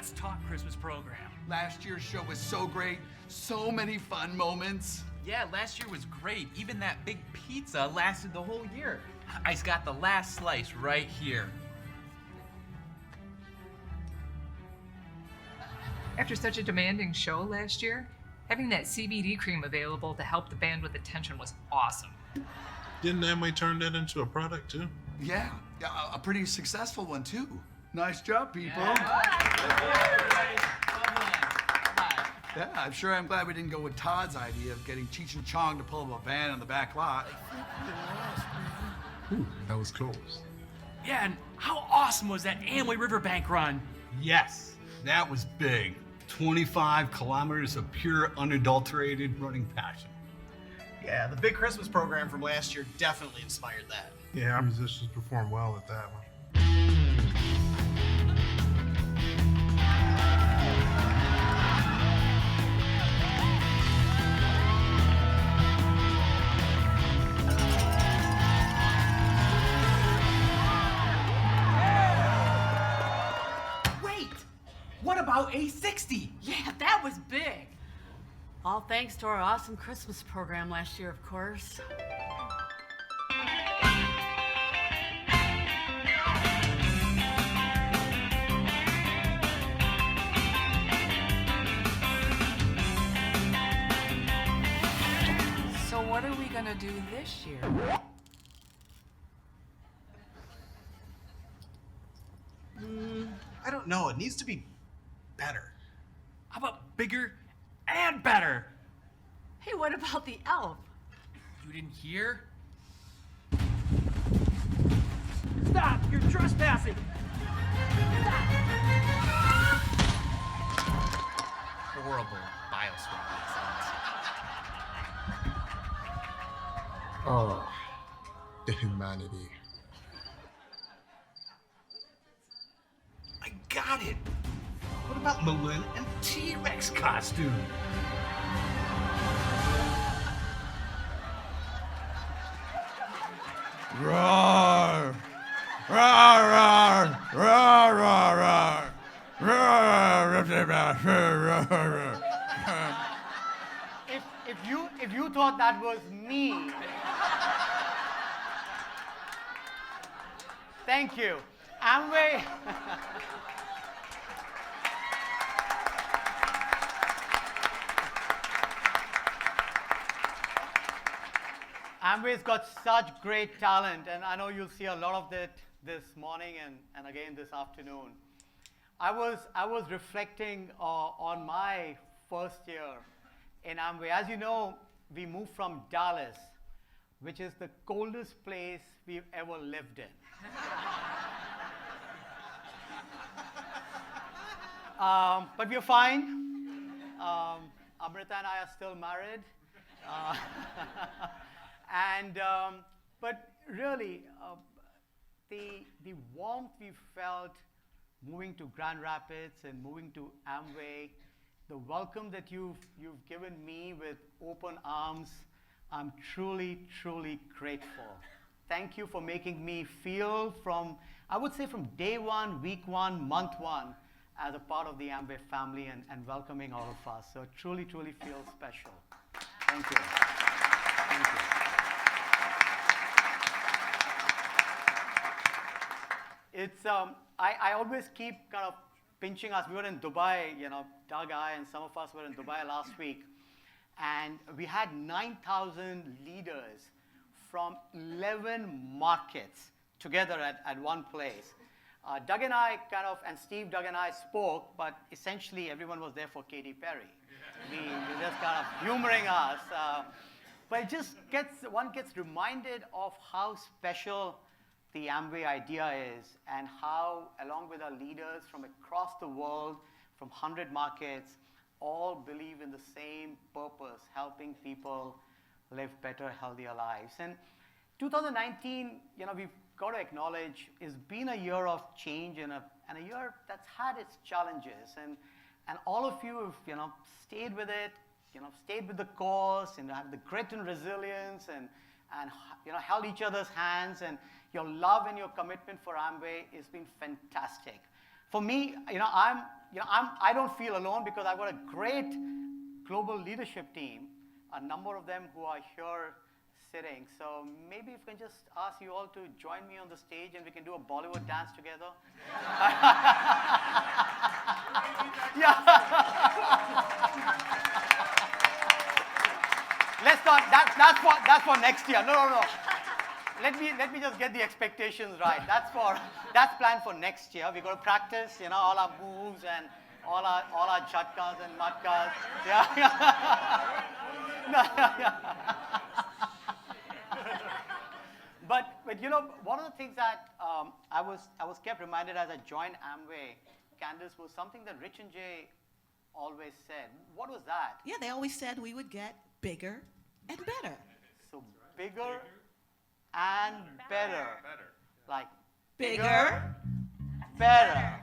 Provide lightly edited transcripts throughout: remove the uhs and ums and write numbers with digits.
Let's Talk Christmas program. Last year's show was so great. So many fun moments. Yeah, last year was great. Even that big pizza lasted the whole year. I's got the last slice right here. After such a demanding show last year, having that CBD cream available to help the band with attention was awesome. Didn't Amway turn that into a product too? Yeah, a pretty successful one too. Nice job, people. Yeah, I'm sure I'm glad we didn't go with Todd's idea of getting Cheech and Chong to pull up a van in the back lot. Ooh, that was close. Yeah, and how awesome was that Amway Riverbank run? Yes, that was big. 25 kilometers of pure, unadulterated running passion. Yeah, the big Christmas program from last year definitely inspired that. Yeah, our musicians performed well at that one. Wait! What about A60? Yeah, that was big. All thanks to our awesome Christmas program last year, of course. So what are we gonna do this year? I don't know, it needs to be better. How about bigger and better? Hey, what about the elf? You didn't hear? Stop! You're trespassing! Horrible bioswap accidents. Oh, the humanity. I got it. What about Malin and T-Rex costume? Roar! Roar, roar, roar, roar, roar. If you thought that was me, thank you. Amway. Amway's got such great talent, and I know you'll see a lot of it this morning and again this afternoon. I was reflecting on my first year in Amway. As you know, we moved from Dallas, which is the coldest place we've ever lived in. But we're fine. Amrita and I are still married. But really, the warmth we felt moving to Grand Rapids and moving to Amway, the welcome that you've given me with open arms, I'm truly, truly grateful. Thank you for making me feel from, I would say from day one, week one, month one, as a part of the Amway family and welcoming all of us. So it truly, truly feels special. Thank you. Thank you. It's, I always keep kind of pinching us. We were in Dubai, you know, Doug, I, and some of us were in Dubai last week. And we had 9,000 leaders from 11 markets together at one place. Doug and I and Steve, Doug and I spoke, but essentially everyone was there for Katy Perry. We just kind of humoring us. But it just one gets reminded of how special the Amway idea is, and how, along with our leaders from across the world, from 100 markets, all believe in the same purpose, helping people live better, healthier lives. And 2019, you know, we've got to acknowledge, has been a year of change and a year that's had its challenges. And all of you have, you know, stayed with it, you know, stayed with the course, and had the grit and resilience, and you know, held each other's hands, and your love and your commitment for Amway has been fantastic. For me, I don't feel alone because I've got a great global leadership team, a number of them who are here sitting. So maybe if I can just ask you all to join me on the stage and we can do a Bollywood dance together. Yeah. Let's not. That's for next year. No. Let me just get the expectations right. That's planned for next year. We're going to practice, all our moves and all our jhatkas and matkas. Yeah. But one of the things that I was kept reminded as I joined Amway, Candace, was something that Rich and Jay always said. What was that? Yeah, they always said we would get bigger and better. So bigger and better. Like Bigger, better.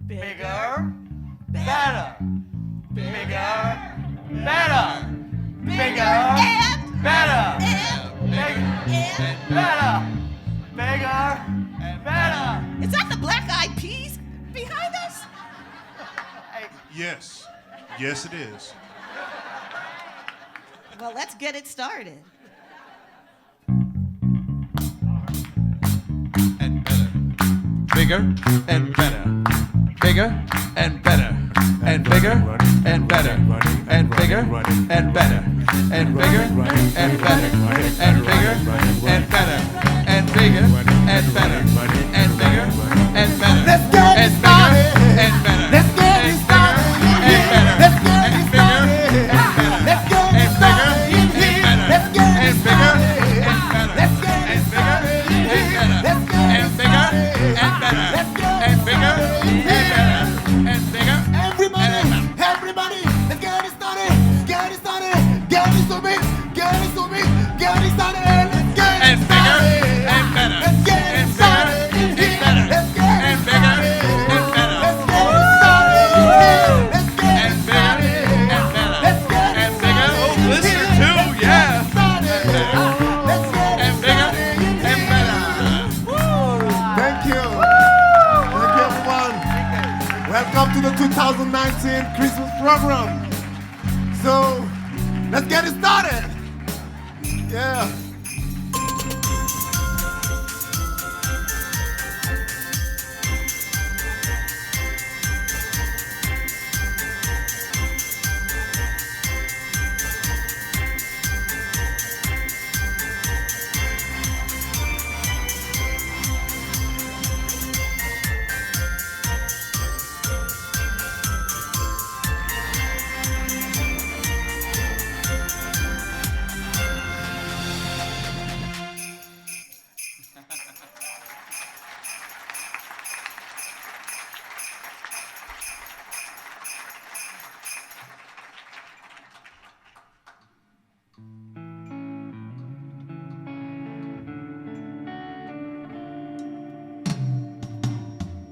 bigger, Better. Bigger. Better. Bigger. and Better. and Better. Bigger. Better. Is that the Black Eyed Peas behind us? Yes. Yes, it is. Well, let's get it started. And better. Bigger and better. Bigger and better. And bigger and better. And bigger and better. And bigger and better. And bigger and better. And bigger and better. And bigger and better. Let's get it started. And better. Let's get it started. And better. Let's get it started. Let's get it started. Let's get it started. Let's get it started. Let's get it started. And bigger and better. And bigger. Everybody, let's get it started. Get it started. Get it to me. Get it to me. Get it started. Let's get it started. And better. Let's get it started. Let's get it started. And better. Let's get it started. Let's get it And started. and better. Let's get it And bigger. started. Oh, blister too, yeah. Let's get it And bigger and better. Thank you. Thank you, everyone. Welcome to the 2019 Christmas program. So, let's get it started. Yeah.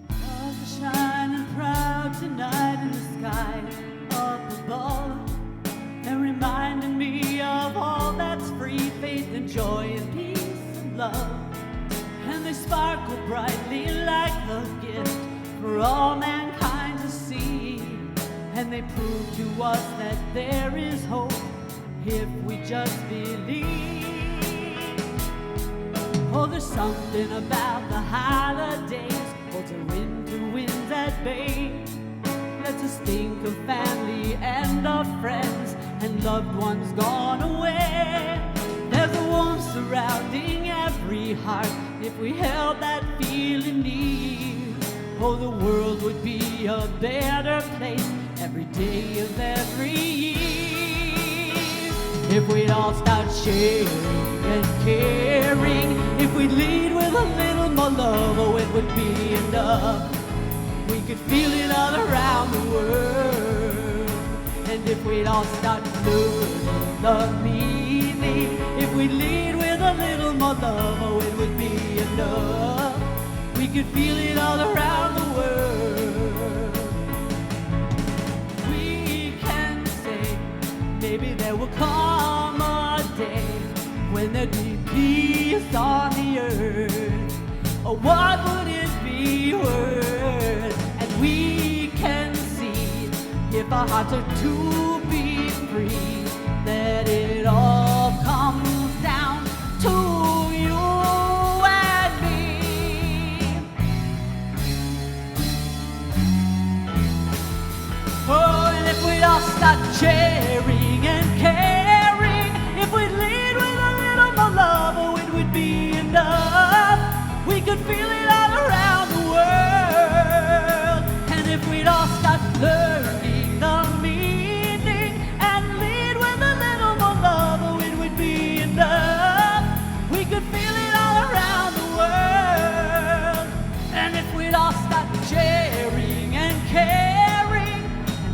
Stars are shining proud tonight in the sky up above, and reminding me of all that's free, faith and joy and peace and love. And they sparkle brightly like a gift for all mankind to see, and they prove to us that there is hope if we just believe. Oh, there's something about the holidays, holds a winter winds at bay. Lets us think of family and of friends and loved ones gone away. There's a warmth surrounding every heart if we held that feeling near. Oh, the world would be a better place every day of every year if we'd all start sharing and caring. If we'd lead with a little more love, oh, it would be enough. We could feel it all around the world. And if we'd all start learning the meaning, if we'd lead with a little more love, oh, it would be enough. We could feel it all around the world. We can say maybe there will come a day when there'd be peace on the earth. Oh, what would it be worth if our hearts are to be free, that it all comes down to you and me. Oh, and if we'd all start sharing and caring, if we'd lead with a little more love, oh, it would be enough. We could feel it all around the world. And if we'd all start learning the meaning and lead with a little more love, oh, it would be enough. We could feel it all around the world. And if we'd all start sharing and caring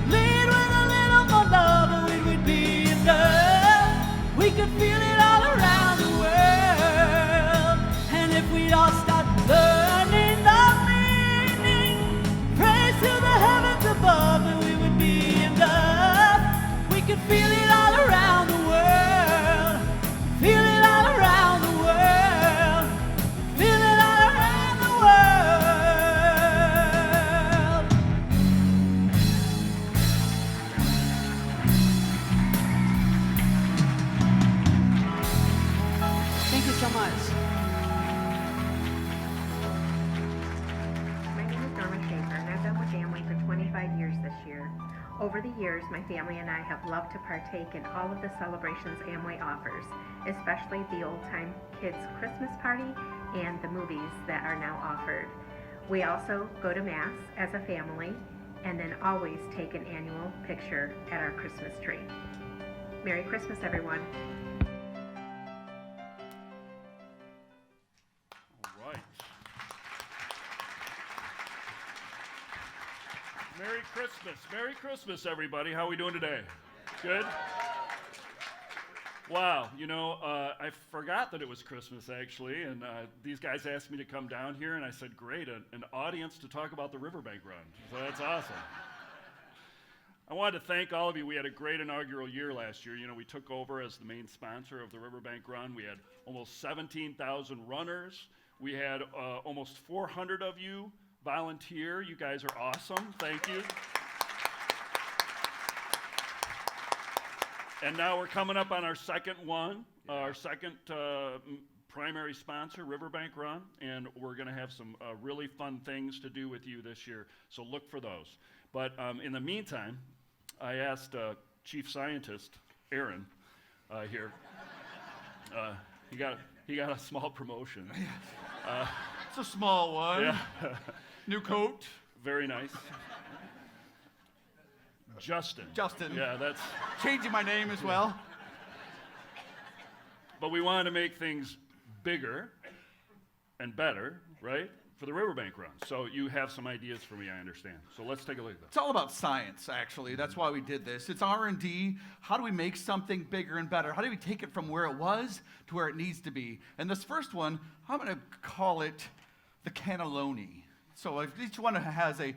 and lead with a little more love, oh, it would be enough. We could feel it all around the world. And if we'd all start learning the meaning, praise to the heavens above, then we would be enough. We could feel it all around the world. Feel it all around the world. Feel it all around the world. Thank you so much. My name is Norma Schaefer, and I've been with Amway for 25 years this year. Over the years, my family and I have loved to partake in all of the celebrations Amway offers, especially the old-time kids' Christmas party and the movies that are now offered. We also go to Mass as a family, and then always take an annual picture at our Christmas tree. Merry Christmas, everyone. All right. Merry Christmas. Merry Christmas, everybody. How are we doing today? Good? Wow, you know, I forgot that it was Christmas, actually, and these guys asked me to come down here, and I said, great, an audience to talk about the Riverbank Run. So that's awesome. I wanted to thank all of you. We had a great inaugural year last year. You know, we took over as the main sponsor of the Riverbank Run. We had almost 17,000 runners. We had almost 400 of you volunteer. You guys are awesome. Thank you. And now we're coming up on our second one, our second primary sponsor, Riverbank Run, and we're going to have some really fun things to do with you this year, so look for those. But in the meantime, I asked Chief Scientist Aaron here. He got a small promotion. It's a small one. Yeah. New coat. Very nice. Justin. Yeah, that's changing my name as well. But we wanted to make things bigger and better, right? For the Riverbank Run. So you have some ideas for me, I understand. So let's take a look at that. It's all about science, actually. That's why we did this. It's R&D. How do we make something bigger and better? How do we take it from where it was to where it needs to be? And this first one, I'm going to call it the cannelloni. So each one has a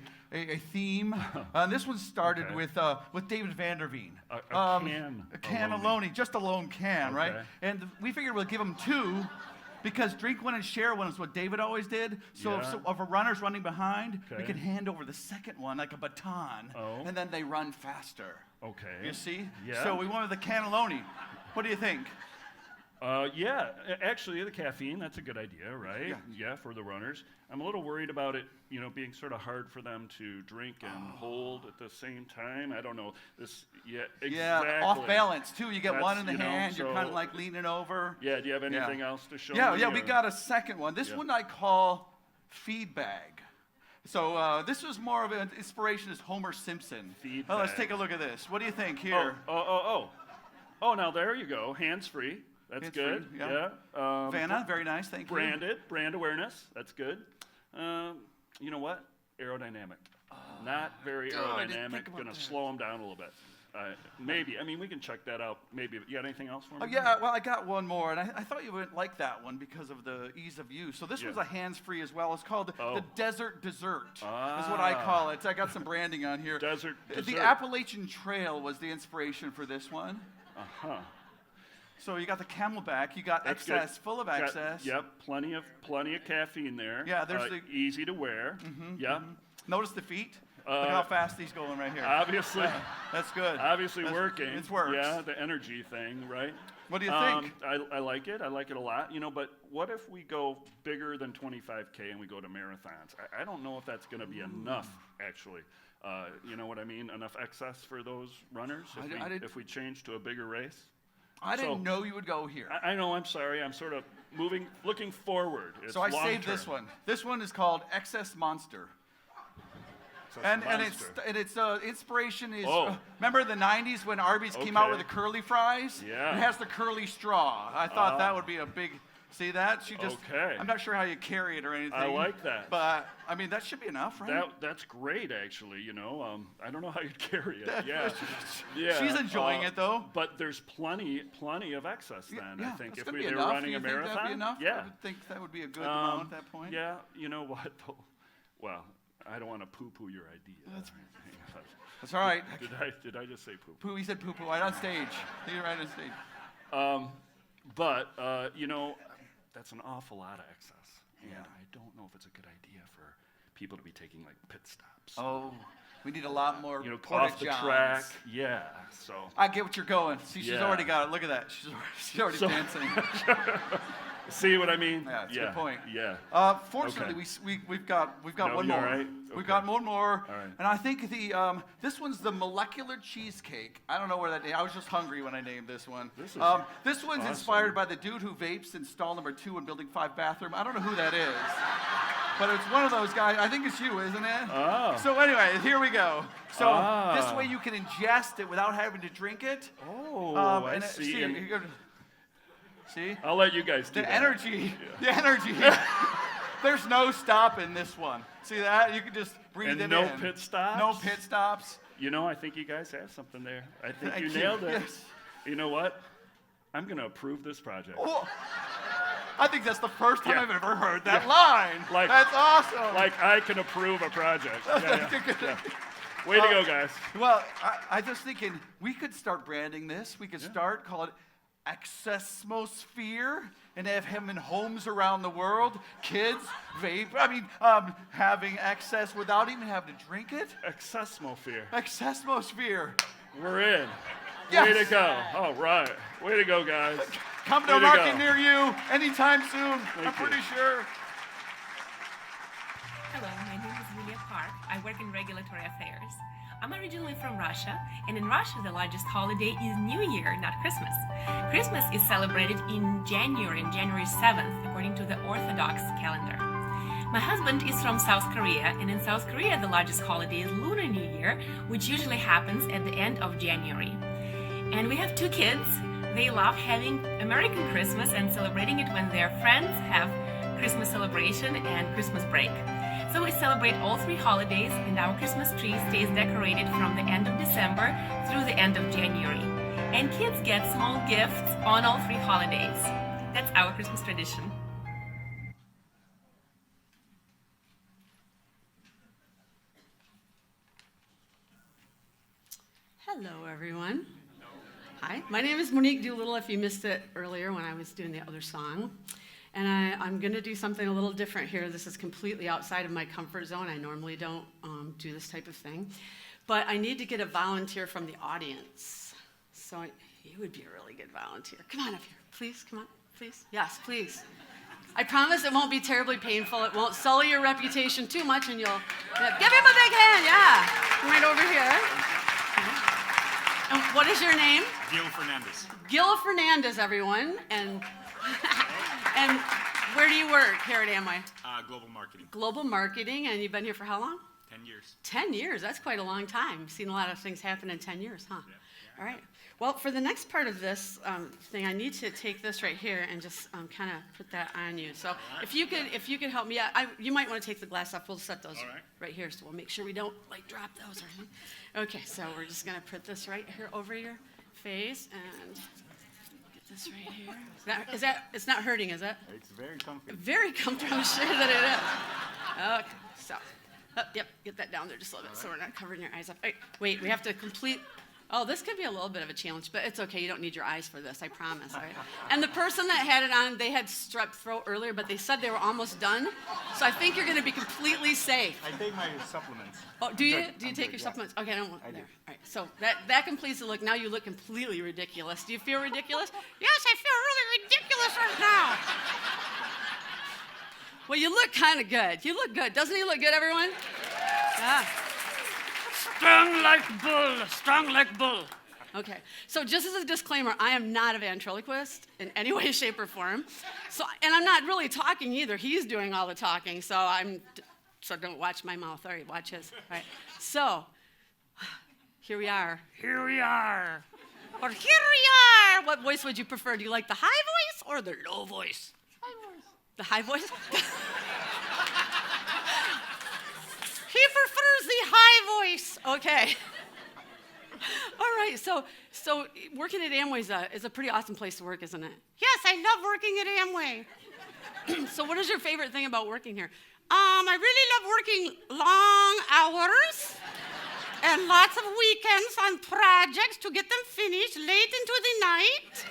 theme. And this one started with David Vanderveen. A cannelloni, just a lone can, okay. right? And we figured we'll give them two, because drink one and share one is what David always did. So if a runner's running behind, we can hand over the second one like a baton, and then they run faster. Okay. You see? Yeah. So we wanted the cannelloni. What do you think? Yeah, actually, the caffeine, that's a good idea, right? Yeah, for the runners. I'm a little worried about it, you know, being sort of hard for them to drink and hold at the same time. I don't know. Exactly. Yeah, off balance, too. You get That's, one in the you know, hand, you're so- kind of like leaning over. Yeah, do you have anything else to show me? Yeah, we or- got a second one. This one I call feed bag. So this was more of an inspiration as Homer Simpson. Feed Let's bag. take a look at this. What do you think here? Oh, now there you go. Hands-free. That's Hands-free, good. yeah. Yeah. Vanna, very nice, thank you. Brand awareness. That's good. You know what? Aerodynamic. Not very good. I didn't aerodynamic. think about Going to that. slow them down a little bit. Maybe. I mean, we can check that out. Maybe. You got anything else for me? Yeah, well, I got one more, and I thought you would like that one because of the ease of use. So this was a hands-free as well. It's called the Desert Dessert, is what I call it. I got some branding on here. Desert The Dessert. Appalachian Trail was the inspiration for this one. Uh-huh. So you got the Camelback, you got That's excess, good. full of Got- excess. Yep, plenty of caffeine there. Yeah, there's the- easy to wear. Yep. Notice the feet. Look how fast he's going right here. Obviously. That's good. Obviously working. It works. Yeah, the energy thing, right? What do you think? I like it. I like it a lot. But what if we go bigger than 25K and we go to marathons? I don't know if that's going to be enough, actually. You know what I mean? Enough excess for those runners if we change to a bigger race? I didn't know you would go here. I know, I'm sorry. I'm sort of looking forward. It's so I long saved term. this one. This one is called Excess Monster. And its inspiration is, remember the 90s when Arby's came out with the curly fries? Yeah. It has the curly straw. I thought that would be a big, see that? She just, I'm not sure how you carry it or anything. I like that. But, I mean, that should be enough, right? That's great, actually, I don't know how you'd carry it. She's enjoying it, though. But there's plenty of excess then, I think. If we were enough. running a marathon. That'd be enough? Yeah. I would think that would be a good amount at that point. Yeah, you know what, though? Well, I don't want to poo-poo your idea. That's all right. Did I just say poo-poo? Poo, he said poo-poo right on stage. He right on stage. But that's an awful lot of excess. And I don't know if it's a good idea for people to be taking, like, pit stops. Oh, we need a lot more off the track. Yeah, so. I get what you're going. See, she's already got it. Look at that. She's already dancing. See what I mean? Yeah, it's a good point. Yeah. Fortunately, we've got one more. Right? We've got one more. All right. And I think this one's the molecular cheesecake. I don't know where that. I was just hungry when I named this one. This one's awesome. inspired by the dude who vapes in stall number 2 in Building 5 bathroom. I don't know who that is. But it's one of those guys. I think it's you, isn't it? Oh. So anyway, here we go. So this way you can ingest it without having to drink it. Oh, I see. See? I'll let you guys do the that. Energy. There's no stopping this one. See that? You can just breathe it in. No pit stops? No pit stops. I think you guys have something there. I think Thank you you. nailed it. Yes. You know what? I'm going to approve this project. Oh, I think that's the first time I've ever heard that line. That's awesome. Like I can approve a project. Yeah. Way to go, guys. Well, I just thinking we could start branding this. We could call it Accessmosphere and have him in homes around the world. Kids vape. Having access without even having to drink it. Accessmosphere. We're in. Yes. Way to go. All right. Way to go, guys. Come to a market near you anytime soon. I'm pretty sure. Hello, my name is Julia Park. I work in regulatory affairs. I'm originally from Russia, and in Russia the largest holiday is New Year, not Christmas. Christmas is celebrated in January, on January 7th, according to the Orthodox calendar. My husband is from South Korea, and in South Korea the largest holiday is Lunar New Year, which usually happens at the end of January. And we have 2 kids. They love having American Christmas and celebrating it when their friends have Christmas celebration and Christmas break. So we celebrate all 3 holidays, and our Christmas tree stays decorated from the end of December through the end of January. And kids get small gifts on all 3 holidays. That's our Christmas tradition. Hello, everyone. Hi, my name is Monique Doolittle, if you missed it earlier when I was doing the other song. And I'm going to do something a little different here. This is completely outside of my comfort zone. I normally don't do this type of thing. But I need to get a volunteer from the audience. So you would be a really good volunteer. Come on up here. Please, come on. Please. Yes, please. I promise it won't be terribly painful. It won't sully your reputation too much, and you'll give him a big hand. Yeah. Come right over here. And what is your name? Gil Fernandez. Gil Fernandez, everyone. And where do you work here at Amway? Global marketing. Global marketing, and you've been here for how long? 10 years. 10 years, that's quite a long time. You've seen a lot of things happen in 10 years, huh? Yeah. All right. Well, for the next part of this thing, I need to take this right here and just kind of put that on you. So if you could help me out, you might want to take the glass off. We'll set those right here, so we'll make sure we don't drop those or anything. Okay, so we're just going to put this right here over your face and get this right here. It's not hurting, is it? It's very comfortable. Very comfortable. I'm sure that it is. Okay, so, yep, get that down there just a little bit so we're not covering your eyes up. Wait, we have to complete Oh, this could be a little bit of a challenge, but it's okay. You don't need your eyes for this, I promise. All right? And the person that had it on, they had strep throat earlier, but they said they were almost done. So I think you're going to be completely safe. I take my supplements. Oh, do you? Good. Do you I'm take good, your yeah. supplements? Okay, I don't want I do. there. All right, so that completes the look. Now you look completely ridiculous. Do you feel ridiculous? Yes, I feel really ridiculous right now. Well, you look kind of good. You look good. Doesn't he look good, everyone? Yeah. Strong like bull, strong like bull. Okay, so just as a disclaimer, I am not a ventriloquist in any way, shape, or form. And I'm not really talking either. He's doing all the talking, so don't watch my mouth. All right, watch his. All right, so here we are. Here we are. Or here we are. What voice would you prefer? Do you like the high voice or the low voice? High voice. The high voice? He prefers the high voice. Okay. All right, so working at Amway is a pretty awesome place to work, isn't it? Yes, I love working at Amway. So what is your favorite thing about working here? I really love working long hours and lots of weekends on projects to get them finished late into the night.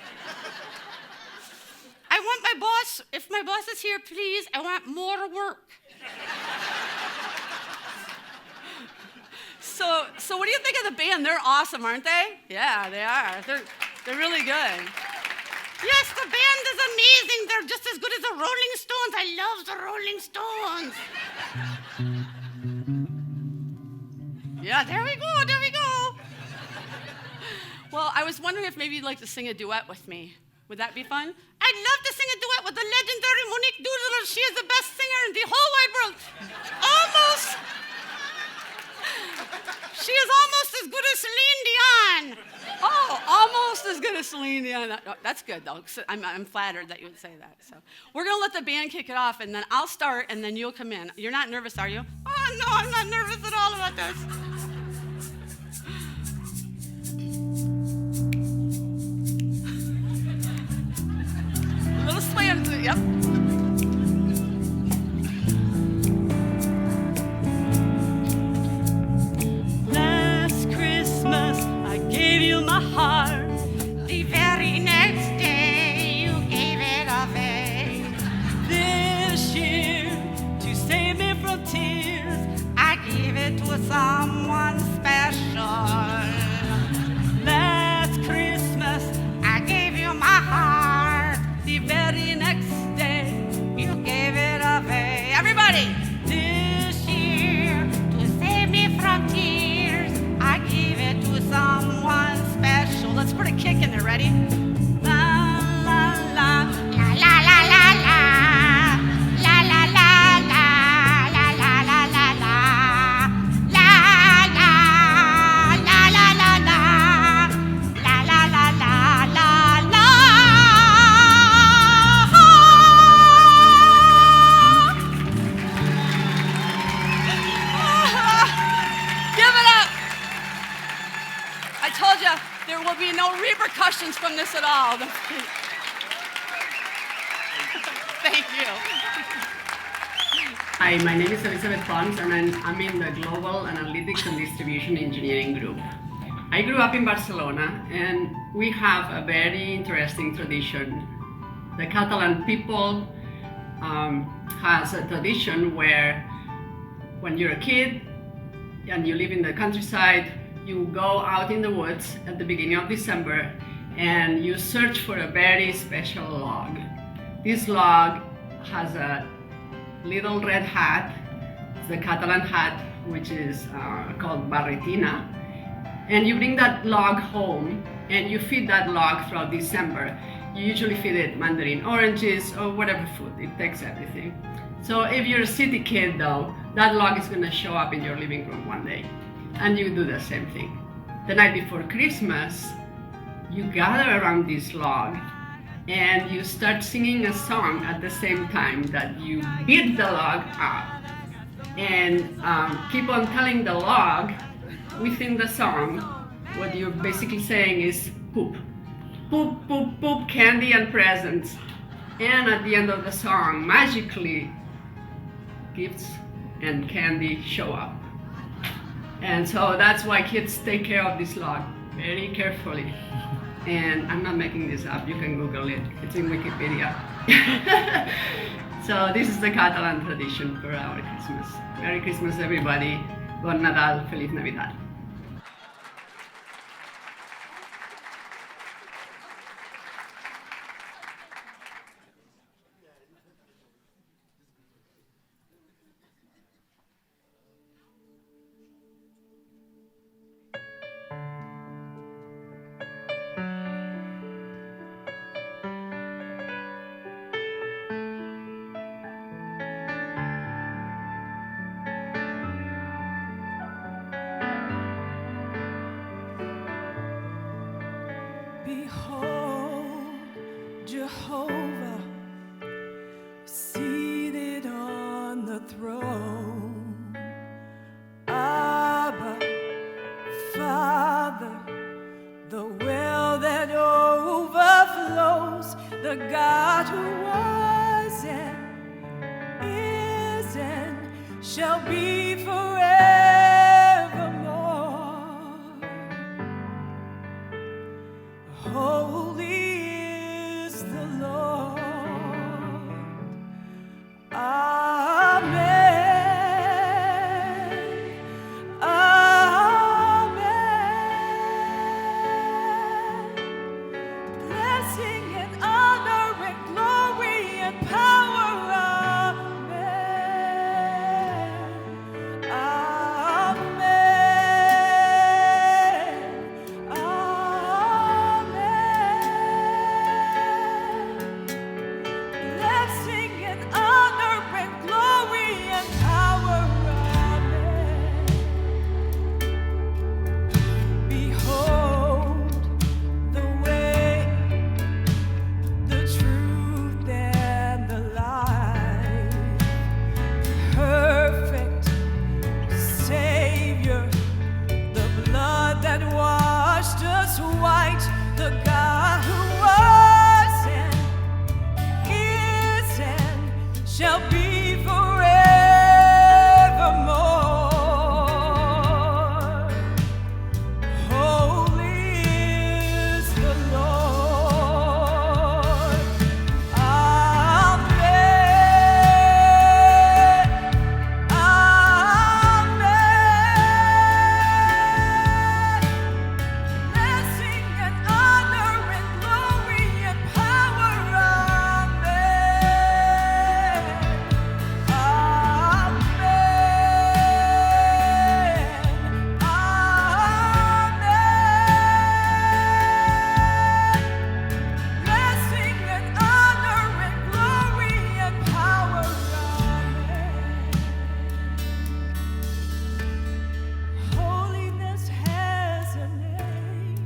I want my boss, if my boss is here, please, I want more work. So what do you think of the band? They're awesome, aren't they? Yeah, they are. They're really good. Yes, the band is amazing. They're just as good as the Rolling Stones. I love the Rolling Stones. Yeah, there we go. Well, I was wondering if maybe you'd like to sing a duet with me. Would that be fun? I'd love to sing a duet with the legendary Monique Doolittle. She is the best singer in the whole wide world. Almost. She is almost as good as Celine Dion. Oh, almost as good as Celine Dion. Oh, that's good, though. I'm flattered that you would say that. So we're going to let the band kick it off, and then I'll start, and then you'll come in. You're not nervous, are you? Oh, no, I'm not nervous at all about this. A little sway to it, yep. My heart. The very next day you gave it away. This year, to save me from tears, I gave it to someone special. Last Christmas, I gave you my heart. the very next day, You gave it away. Everybody! this year, To save me from tears, I gave it to someone special. Let's put a kick in there. Ready? la la la. La la la la la. La la la la. La la la la la. La la la la la la. La la la la la la. Give it up. I told you there will be no repercussions from this at all. Thank you. Hi, my name is Elizabeth Pons, and I'm in the Global Analytics and Distribution Engineering Group. I grew up in Barcelona, and we have a very interesting tradition. The Catalan people has a tradition where when you're a kid and you live in the countryside, you go out in the woods at the beginning of December and you search for a very special log. This log has a little red hat. It's the Catalan hat, which is called barretina. And you bring that log home and you feed that log throughout December. You usually feed it mandarin oranges or whatever food, it takes everything. So if you're a city kid though, that log is gonna show up in your living room one day. And you do the same thing. The night before Christmas, you gather around this log and you start singing a song at the same time that you beat the log up. And keep on telling the log within the song, what you're basically saying is poop. Poop, poop, poop, candy and presents. And at the end of the song, magically, gifts and candy show up. And so that's why kids take care of this log very carefully. And I'm not making this up, you can Google it, it's in Wikipedia. So this is the Catalan tradition for our Christmas. Merry Christmas, everybody. Bon Nadal, Feliz Navidad. Behold, Jehovah, seated on the throne. Abba, Father, the well that overflows, the God who was and is and shall be forevermore. Holy is the Lord. Amen. Amen. Blessing and honor and glory and power. Amen. Amen. Blessing and honor and glory and power. Amen. Behold the way, the truth, and the life. Perfect Savior, the blood that washed us white, the God who was and is and shall be forevermore. Holy is the Lord. Amen. Amen. Blessing and honor and glory and power. Amen. Amen. Amen. Blessing and honor and glory and power. Amen. Holiness has a name,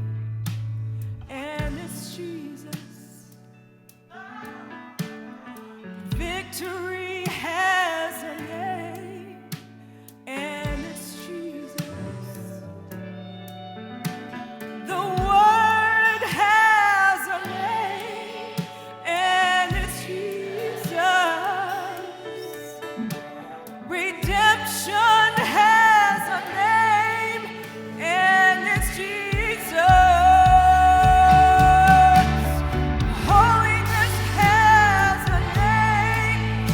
and it's Jesus. Victory has a name, and it's Jesus. The Word has a name, and it's Jesus. Redemption has a name, and it's Jesus. Holiness has a name,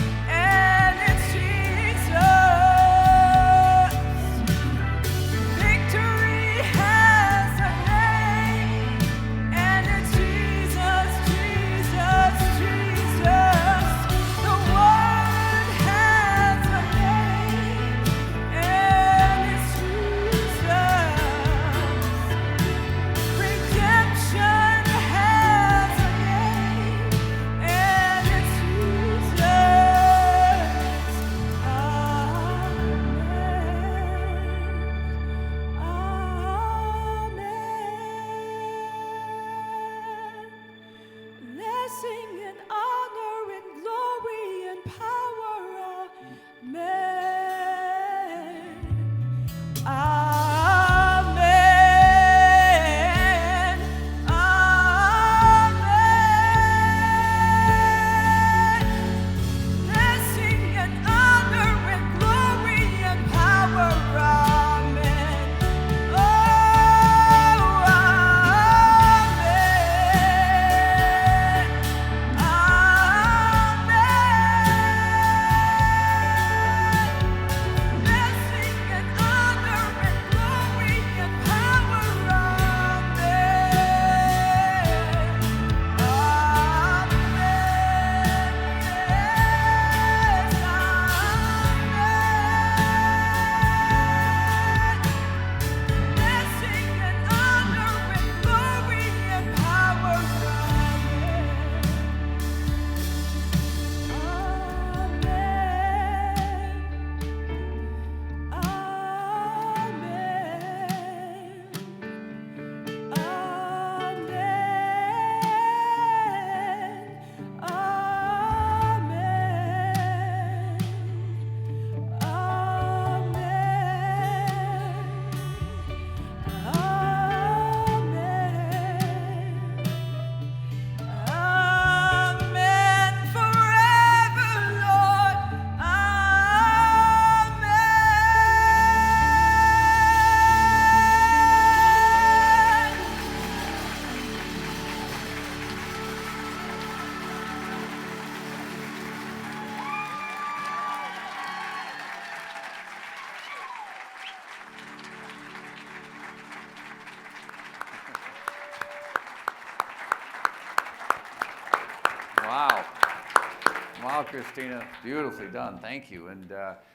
Wow, Christina, beautifully done. Thank you. And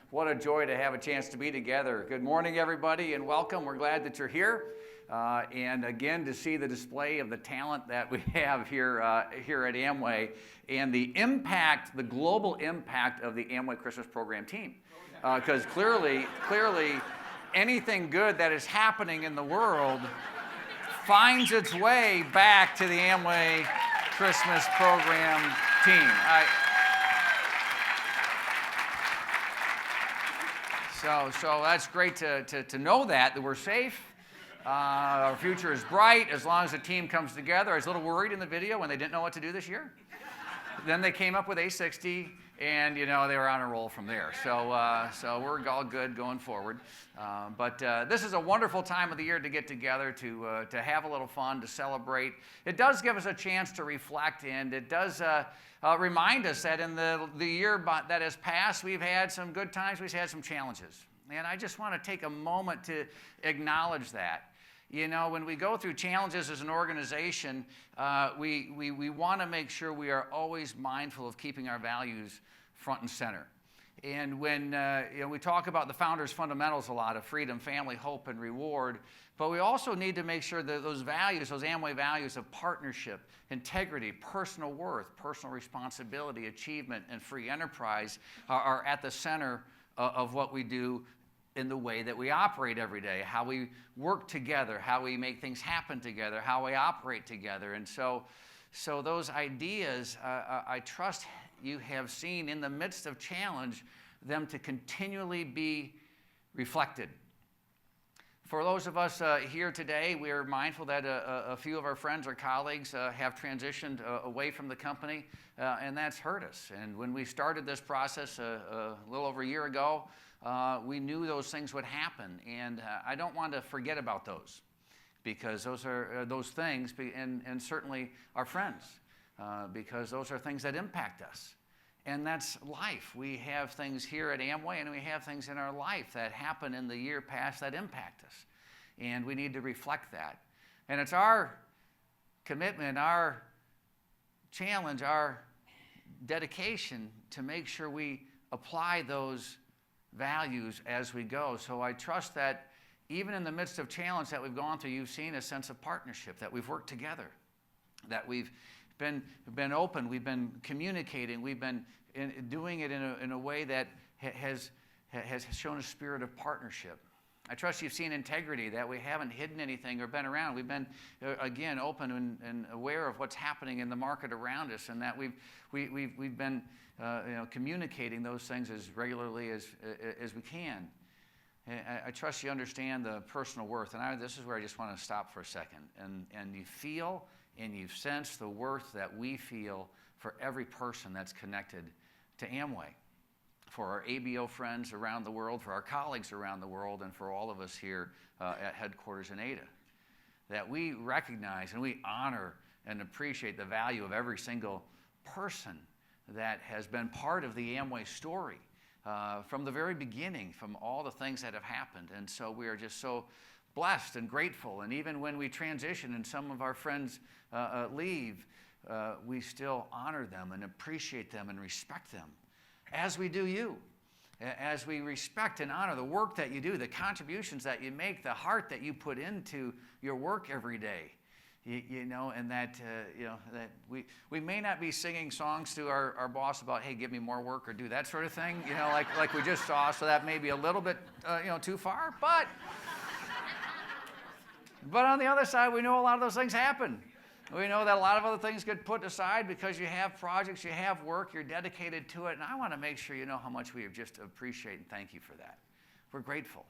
what a joy to have a chance to be together. Good morning, everybody, and welcome. We're glad that you're here. And again, to see the display of the talent that we have here at Amway and the impact, the global impact of the Amway Christmas program team. Because clearly, anything good that is happening in the world finds its way back to the Amway Christmas program team. So that's great to know that we're safe. Our future is bright as long as the team comes together. I was a little worried in the video when they didn't know what to do this year. Then they came up with A60, and they were on a roll from there. So we're all good going forward. But this is a wonderful time of the year to get together, to have a little fun, to celebrate. It does give us a chance to reflect, and it does remind us that in the year that has passed, we've had some good times, we've had some challenges. And I just want to take a moment to acknowledge that. When we go through challenges as an organization, we want to make sure we are always mindful of keeping our values front and center. And when we talk about the founders' fundamentals a lot of freedom, family, hope, and reward, but we also need to make sure that those values, those Amway values of partnership, integrity, personal worth, personal responsibility, achievement, and free enterprise are at the center of what we do in the way that we operate every day, how we work together, how we make things happen together, how we operate together. And so those ideas, I trust you have seen in the midst of challenge, them to continually be reflected. For those of us here today, we are mindful that a few of our friends or colleagues have transitioned away from the company, and that's hurt us. And when we started this process a little over a year ago, we knew those things would happen, and I don't want to forget about those, because those are those things, and certainly our friends, because those are things that impact us. And that's life. We have things here at Amway, and we have things in our life that happen in the year past that impact us. And we need to reflect that. And it's our commitment, our challenge, our dedication to make sure we apply those values as we go. So I trust that even in the midst of challenge that we've gone through, you've seen a sense of partnership, that we've worked together, that we've been open, we've been communicating, we've been doing it in a way that has shown a spirit of partnership. I trust you've seen integrity, that we haven't hidden anything or been around. We've been, again, open and aware of what's happening in the market around us, and that we've been communicating those things as regularly as we can. I trust you understand the personal worth, and this is where I just want to stop for a second. And you feel and you sense the worth that we feel for every person that's connected to Amway, for our ABO friends around the world, for our colleagues around the world, and for all of us here at headquarters in Ada. That we recognize and we honor and appreciate the value of every single person that has been part of the Amway story from the very beginning, from all the things that have happened. And so we are just so blessed and grateful. And even when we transition and some of our friends leave, we still honor them and appreciate them and respect them, as we do you. As we respect and honor the work that you do, the contributions that you make, the heart that you put into your work every day. And that we may not be singing songs to our boss about, hey, give me more work or do that sort of thing, like we just saw. So that may be a little bit, too far. But on the other side, we know a lot of those things happen. We know that a lot of other things get put aside because you have projects, you have work, you're dedicated to it. And I want to make sure you know how much we just appreciate and thank you for that. We're grateful.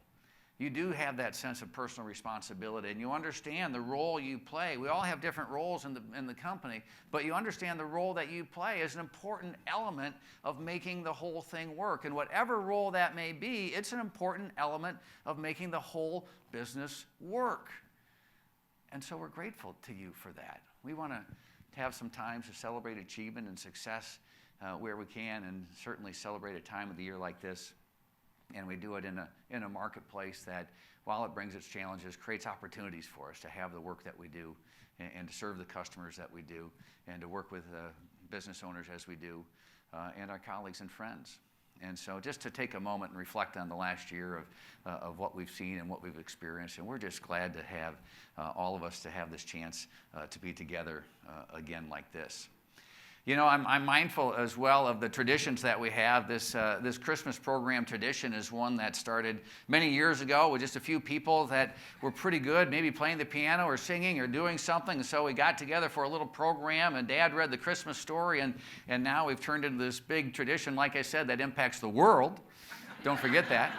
You do have that sense of personal responsibility, and you understand the role you play. We all have different roles in the company, but you understand the role that you play is an important element of making the whole thing work. And whatever role that may be, it's an important element of making the whole business work. And so we're grateful to you for that. We want to have some time to celebrate achievement and success where we can, and certainly celebrate a time of the year like this. And we do it in a marketplace that, while it brings its challenges, creates opportunities for us to have the work that we do, and to serve the customers that we do, and to work with business owners as we do. and our colleagues and friends. And so just to take a moment and reflect on the last year of what we've seen and what we've experienced, and we're just glad to have all of us to have this chance to be together again like this. You know, I'm mindful as well of the traditions that we have. This Christmas program tradition is one that started many years ago with just a few people that were pretty good, maybe playing the piano or singing or doing something. And so we got together for a little program, and Dad read the Christmas story, and now we've turned into this big tradition, like I said, that impacts the world. Don't forget that.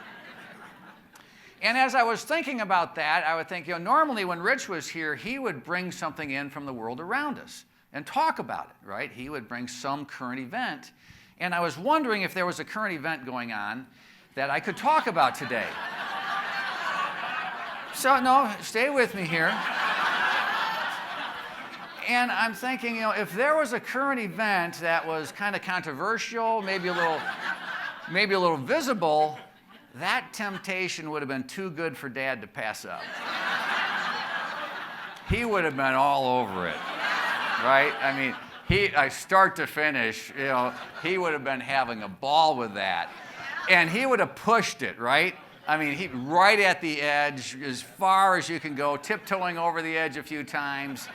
And as I was thinking about that, I would think, you know, normally when Rich was here, he would bring something in from the world around us and talk about it, right? He would bring some current event. And I was wondering if there was a current event going on that I could talk about today. So, no, stay with me here. And I'm thinking, you know, if there was a current event that was kind of controversial, maybe a little visible, that temptation would have been too good for Dad to pass up. He would have been all over it. Right? I mean, start to finish, you know, he would have been having a ball with that. And he would have pushed it, right? I mean, right at the edge, as far as you can go, tiptoeing over the edge a few times,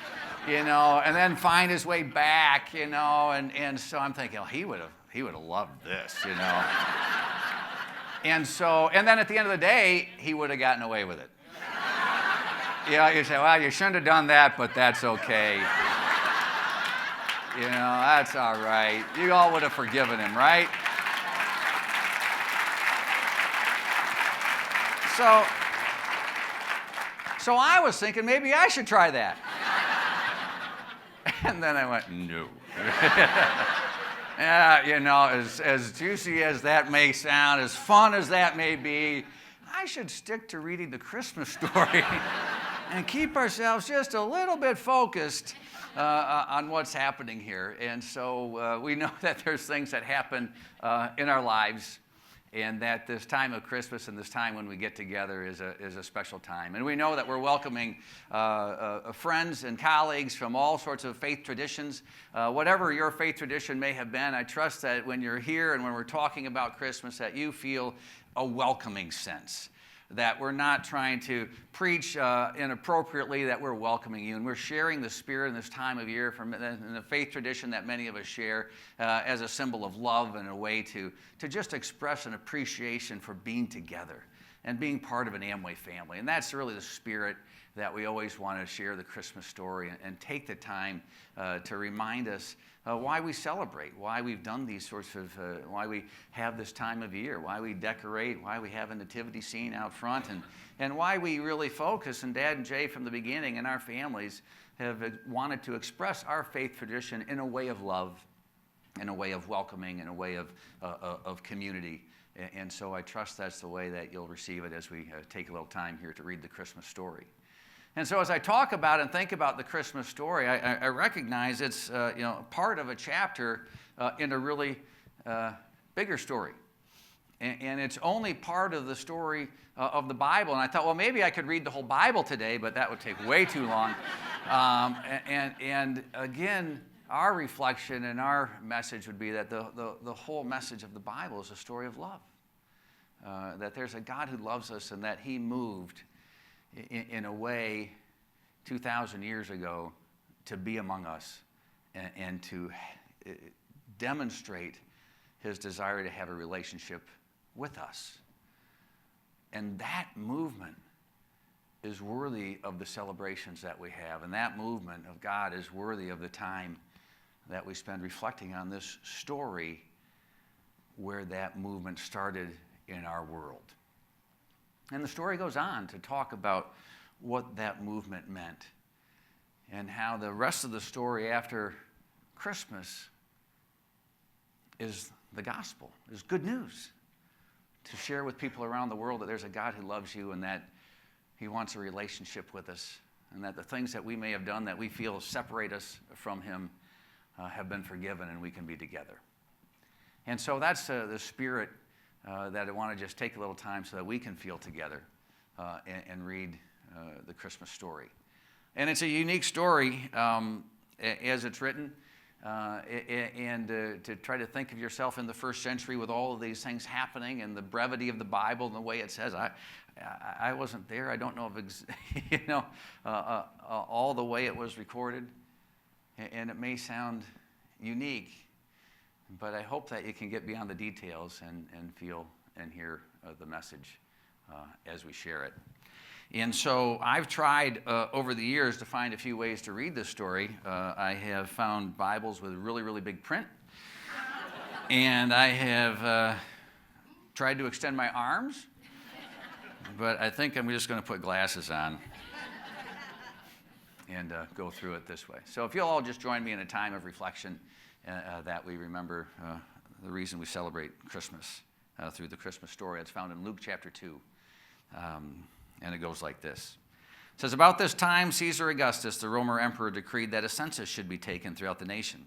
you know, and then find his way back, you know, and so I'm thinking, oh, he would have loved this, you know. And then at the end of the day, he would have gotten away with it. You know, you say, well, you shouldn't have done that, but that's okay. You know, that's all right. You all would have forgiven him, right? So I was thinking maybe I should try that. And then I went, no. Yeah, you know, as juicy as that may sound, as fun as that may be, I should stick to reading the Christmas story and keep ourselves just a little bit focused on what's happening here. And so we know that there's things that happen in our lives, and that this time of Christmas and this time when we get together is a special time. And we know that we're welcoming friends and colleagues from all sorts of faith traditions. Whatever your faith tradition may have been, I trust that when you're here and when we're talking about Christmas, that you feel a welcoming sense. That we're not trying to preach inappropriately, that we're welcoming you. And we're sharing the Spirit in this time of year from the faith tradition that many of us share as a symbol of love and a way to just express an appreciation for being together and being part of an Amway family. And that's really the spirit that we always want to share the Christmas story and take the time to remind us why we celebrate, why we've done these sorts of, why we have this time of year, why we decorate, why we have a nativity scene out front, and why we really focus, and Dad and Jay from the beginning and our families have wanted to express our faith tradition in a way of love, in a way of welcoming, in a way of community. And so I trust that's the way that you'll receive it as we take a little time here to read the Christmas story. And so as I talk about and think about the Christmas story, I recognize it's part of a chapter in a really bigger story. And it's only part of the story of the Bible. And I thought, well, maybe I could read the whole Bible today, but that would take way too long. And again, our reflection and our message would be that the whole message of the Bible is a story of love. That there's a God who loves us and that he moved in a way 2,000 years ago to be among us and to demonstrate his desire to have a relationship with us. And that movement is worthy of the celebrations that we have. And that movement of God is worthy of the time that we spend reflecting on this story where that movement started in our world. And the story goes on to talk about what that movement meant and how the rest of the story after Christmas is the gospel, is good news to share with people around the world that there's a God who loves you and that he wants a relationship with us and that the things that we may have done that we feel separate us from him have been forgiven and we can be together. And so that's the spirit that I want to just take a little time so that we can feel together and read the Christmas story. And it's a unique story as it's written. and to try to think of yourself in the first century with all of these things happening and the brevity of the Bible and the way it says. I wasn't there. I don't know if all the way it was recorded, and it may sound unique, but I hope that you can get beyond the details and feel and hear the message as we share it. And so I've tried over the years to find a few ways to read this story. I have found Bibles with really, really big print. And I have tried to extend my arms, but I think I'm just going to put glasses on and go through it this way. So if you'll all just join me in a time of reflection that we remember the reason we celebrate Christmas through the Christmas story. It's found in Luke chapter 2. And it goes like this. It says, about this time, Caesar Augustus, the Roman emperor, decreed that a census should be taken throughout the nation.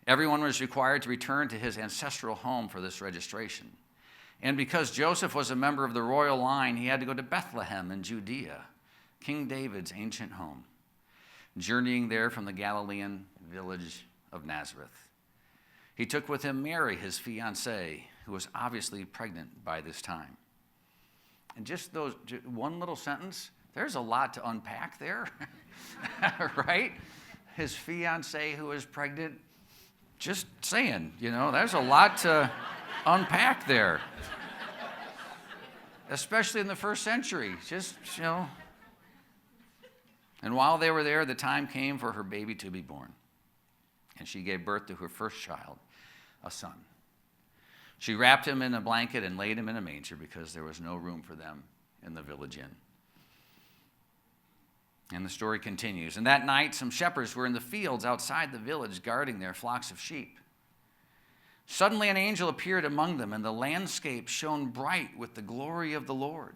Everyone was required to return to his ancestral home for this registration. And because Joseph was a member of the royal line, he had to go to Bethlehem in Judea, King David's ancient home, journeying there from the Galilean village of Nazareth. He took with him Mary, his fiancée, who was obviously pregnant by this time. And just those one little sentence, there's a lot to unpack there, right? His fiancée who is pregnant, just saying, there's a lot to unpack there. Especially in the first century, And while they were there, the time came for her baby to be born. And she gave birth to her first child, a son. She wrapped him in a blanket and laid him in a manger because there was no room for them in the village inn. And the story continues. And that night, some shepherds were in the fields outside the village guarding their flocks of sheep. Suddenly an angel appeared among them, and the landscape shone bright with the glory of the Lord.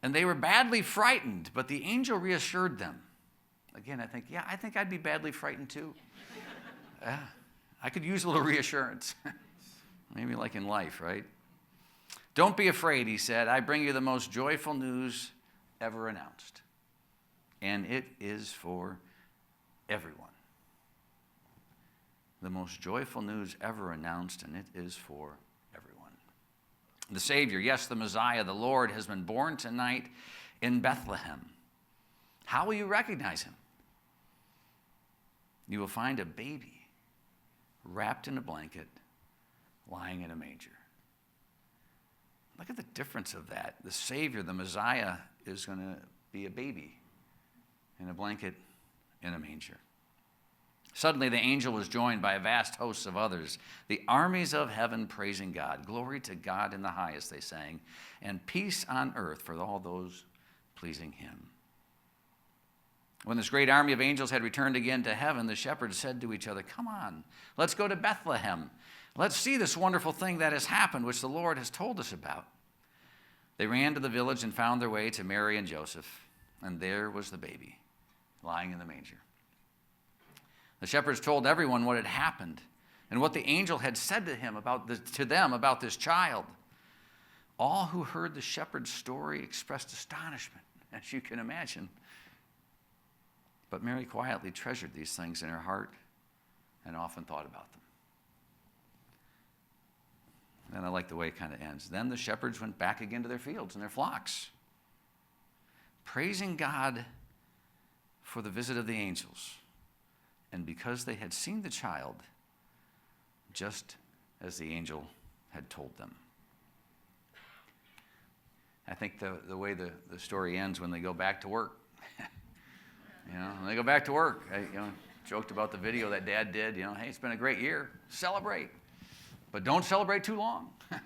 And they were badly frightened, but the angel reassured them. Again, I think I'd be badly frightened too. I could use a little reassurance. Maybe like in life, right? Don't be afraid, he said. I bring you the most joyful news ever announced. And it is for everyone. The most joyful news ever announced, and it is for everyone. The Savior, yes, the Messiah, the Lord, has been born tonight in Bethlehem. How will you recognize him? You will find a baby wrapped in a blanket, lying in a manger. Look at the difference of that. The Savior, the Messiah, is going to be a baby in a blanket in a manger. Suddenly the angel was joined by a vast host of others, the armies of heaven praising God. Glory to God in the highest, they sang, and peace on earth for all those pleasing him. When this great army of angels had returned again to heaven, the shepherds said to each other, come on, let's go to Bethlehem. Let's see this wonderful thing that has happened, which the Lord has told us about. They ran to the village and found their way to Mary and Joseph, and there was the baby, lying in the manger. The shepherds told everyone what had happened and what the angel had said to them about this child. All who heard the shepherd's story expressed astonishment, as you can imagine. But Mary quietly treasured these things in her heart and often thought about them. And I like the way it kind of ends. Then the shepherds went back again to their fields and their flocks, praising God for the visit of the angels, and because they had seen the child just as the angel had told them. I think the way the story ends when they go back to work. When they go back to work, I joked about the video that Dad did. Hey, it's been a great year. Celebrate. But don't celebrate too long. Right?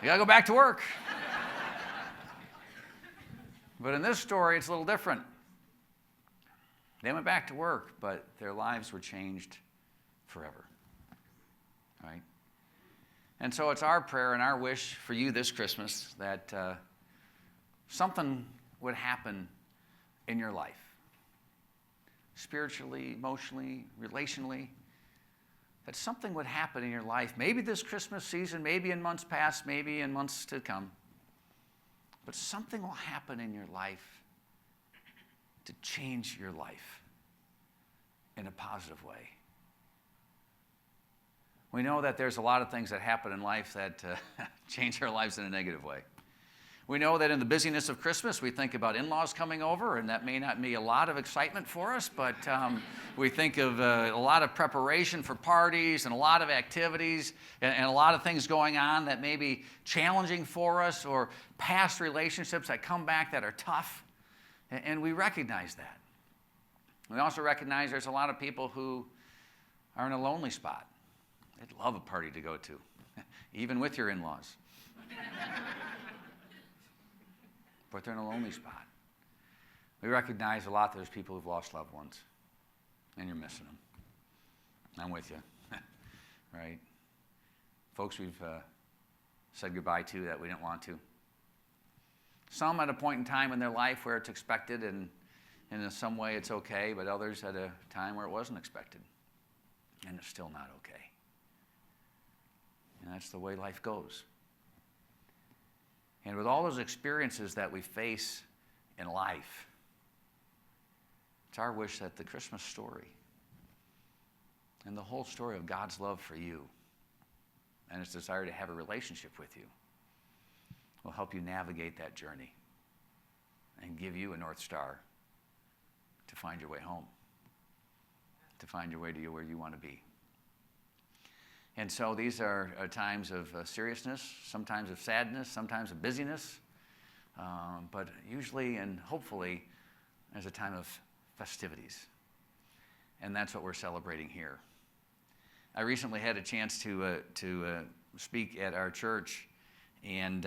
You got to go back to work. But in this story, it's a little different. They went back to work, but their lives were changed forever. Right? And so it's our prayer and our wish for you this Christmas that something would happen in your life, spiritually, emotionally, relationally, that something would happen in your life, maybe this Christmas season, maybe in months past, maybe in months to come, but something will happen in your life to change your life in a positive way. We know that there's a lot of things that happen in life that change our lives in a negative way. We know that in the busyness of Christmas, we think about in-laws coming over, and that may not be a lot of excitement for us, but we think of a lot of preparation for parties and a lot of activities and a lot of things going on that may be challenging for us, or past relationships that come back that are tough, and we recognize that. We also recognize there's a lot of people who are in a lonely spot. They'd love a party to go to, even with your in-laws. But they're in a lonely spot. We recognize a lot there's people who've lost loved ones, and you're missing them. I'm with you, right? Folks we've said goodbye to that we didn't want to. Some at a point in time in their life where it's expected, and in some way it's okay, but others at a time where it wasn't expected, and it's still not okay. And that's the way life goes. And with all those experiences that we face in life, it's our wish that the Christmas story and the whole story of God's love for you and his desire to have a relationship with you will help you navigate that journey and give you a North Star to find your way home, to find your way to where you want to be. And so these are times of seriousness, sometimes of sadness, sometimes of busyness, but usually and hopefully there's a time of festivities. And that's what we're celebrating here. I recently had a chance to speak at our church, and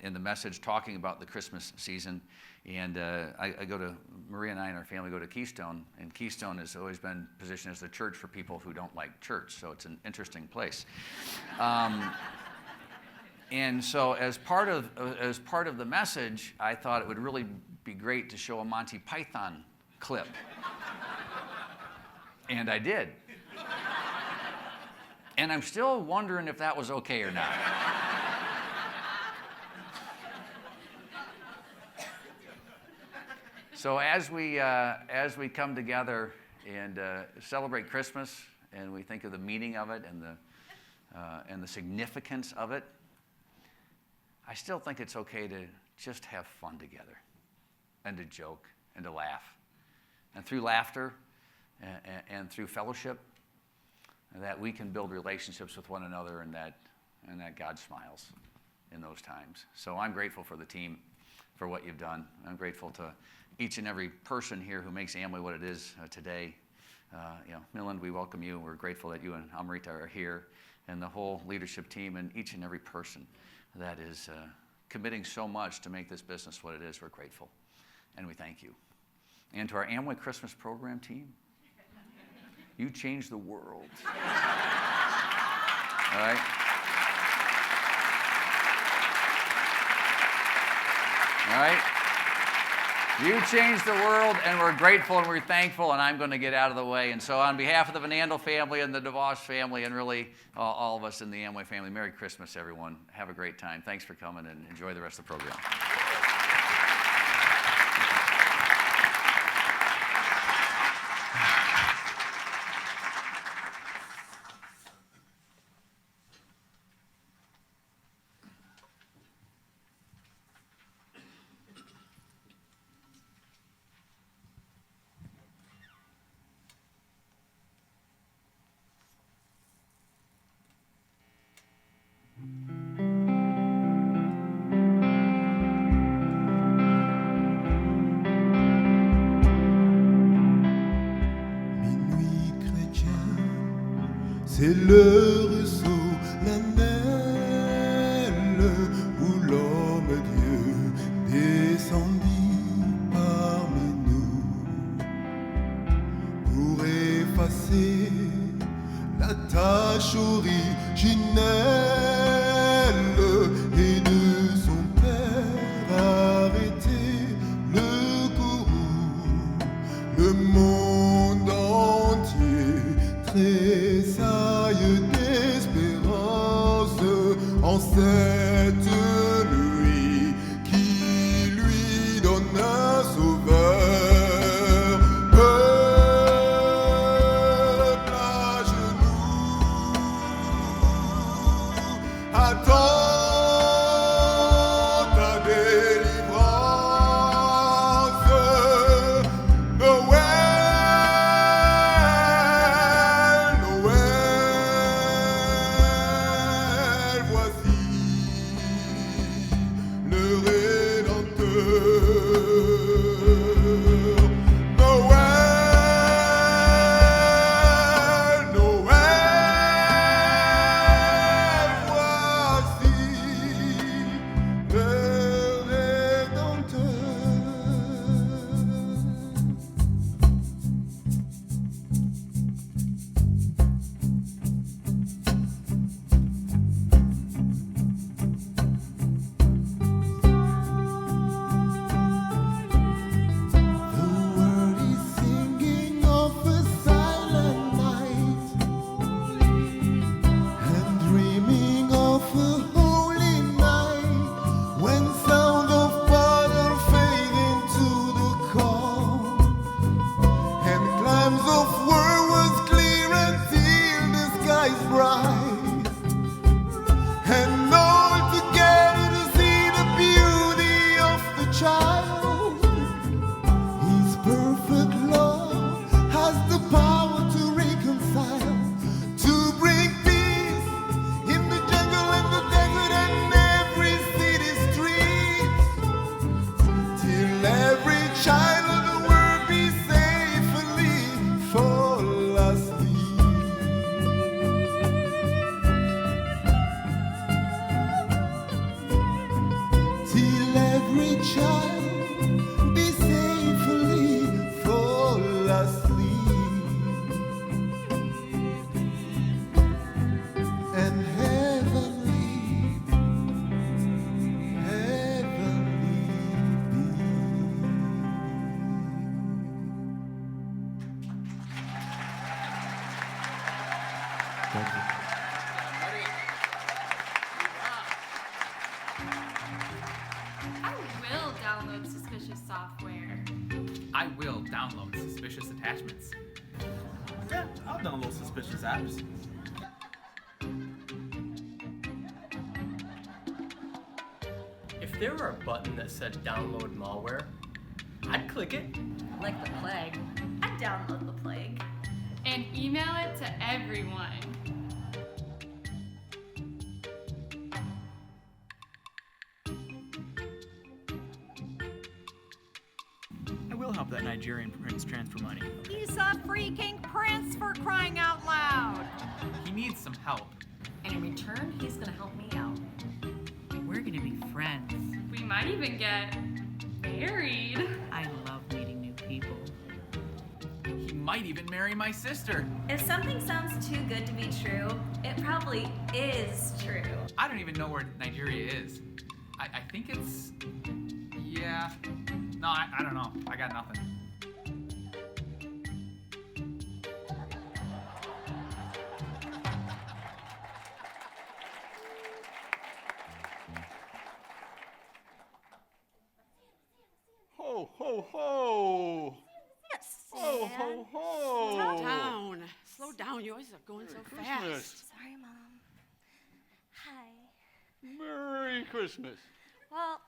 in the message talking about the Christmas season. And I go to, Maria and I and our family go to Keystone, and Keystone has always been positioned as the church for people who don't like church, so it's an interesting place. And so as part of the message, I thought it would really be great to show a Monty Python clip. And I did. And I'm still wondering if that was okay or not. So as we come together and celebrate Christmas, and we think of the meaning of it and the significance of it, I still think it's okay to just have fun together, and to joke and to laugh, and through laughter and through fellowship, that we can build relationships with one another, and that God smiles in those times. So I'm grateful for the team for what you've done. I'm grateful to each and every person here who makes Amway what it is today. Milland, we welcome you. We're grateful that you and Amrita are here, and the whole leadership team, and each and every person that is committing so much to make this business what it is. We're grateful, and we thank you. And to our Amway Christmas program team, you changed the world. All right? All right? You changed the world, and we're grateful and we're thankful, and I'm going to get out of the way. And so on behalf of the Van Andel family and the DeVos family, and really all of us in the Amway family, Merry Christmas, everyone. Have a great time. Thanks for coming, and enjoy the rest of the program. C'est l'heure solennelle où l'homme Dieu descendit parmi nous pour effacer la tâche originelle et de son Père arrêter le courroux. Le monde entier tressaille d'espérance en cette nuit qui lui donne un sauveur. child. His perfect love has the power to reconcile, to bring peace in the jungle and the desert and every city street, till every child of the world be safely fall asleep. Till every child be safely fall asleep, and heavenly I will download suspicious software. I will download suspicious attachments. Yeah, I'll download suspicious apps. If there were a button that said download malware, I'd click it. Like the plague. I'd download the plague. And email it to everyone. I will help that Nigerian prince transfer money. He's a freaking prince, for crying out loud. He needs some help. And in return, he's gonna help me out. We're gonna be friends. We might even get married. I love meeting new people. He might even marry my sister. If something sounds too good to be true, it probably is true. I don't even know where Nigeria is. I think it's... Yeah. No, I don't know. I got nothing. Ho, ho, ho! Ho, ho, ho! Slow down. Slow down. You always are going so Christmas. fast. Sorry, Mom. Hi. Merry Christmas. Well,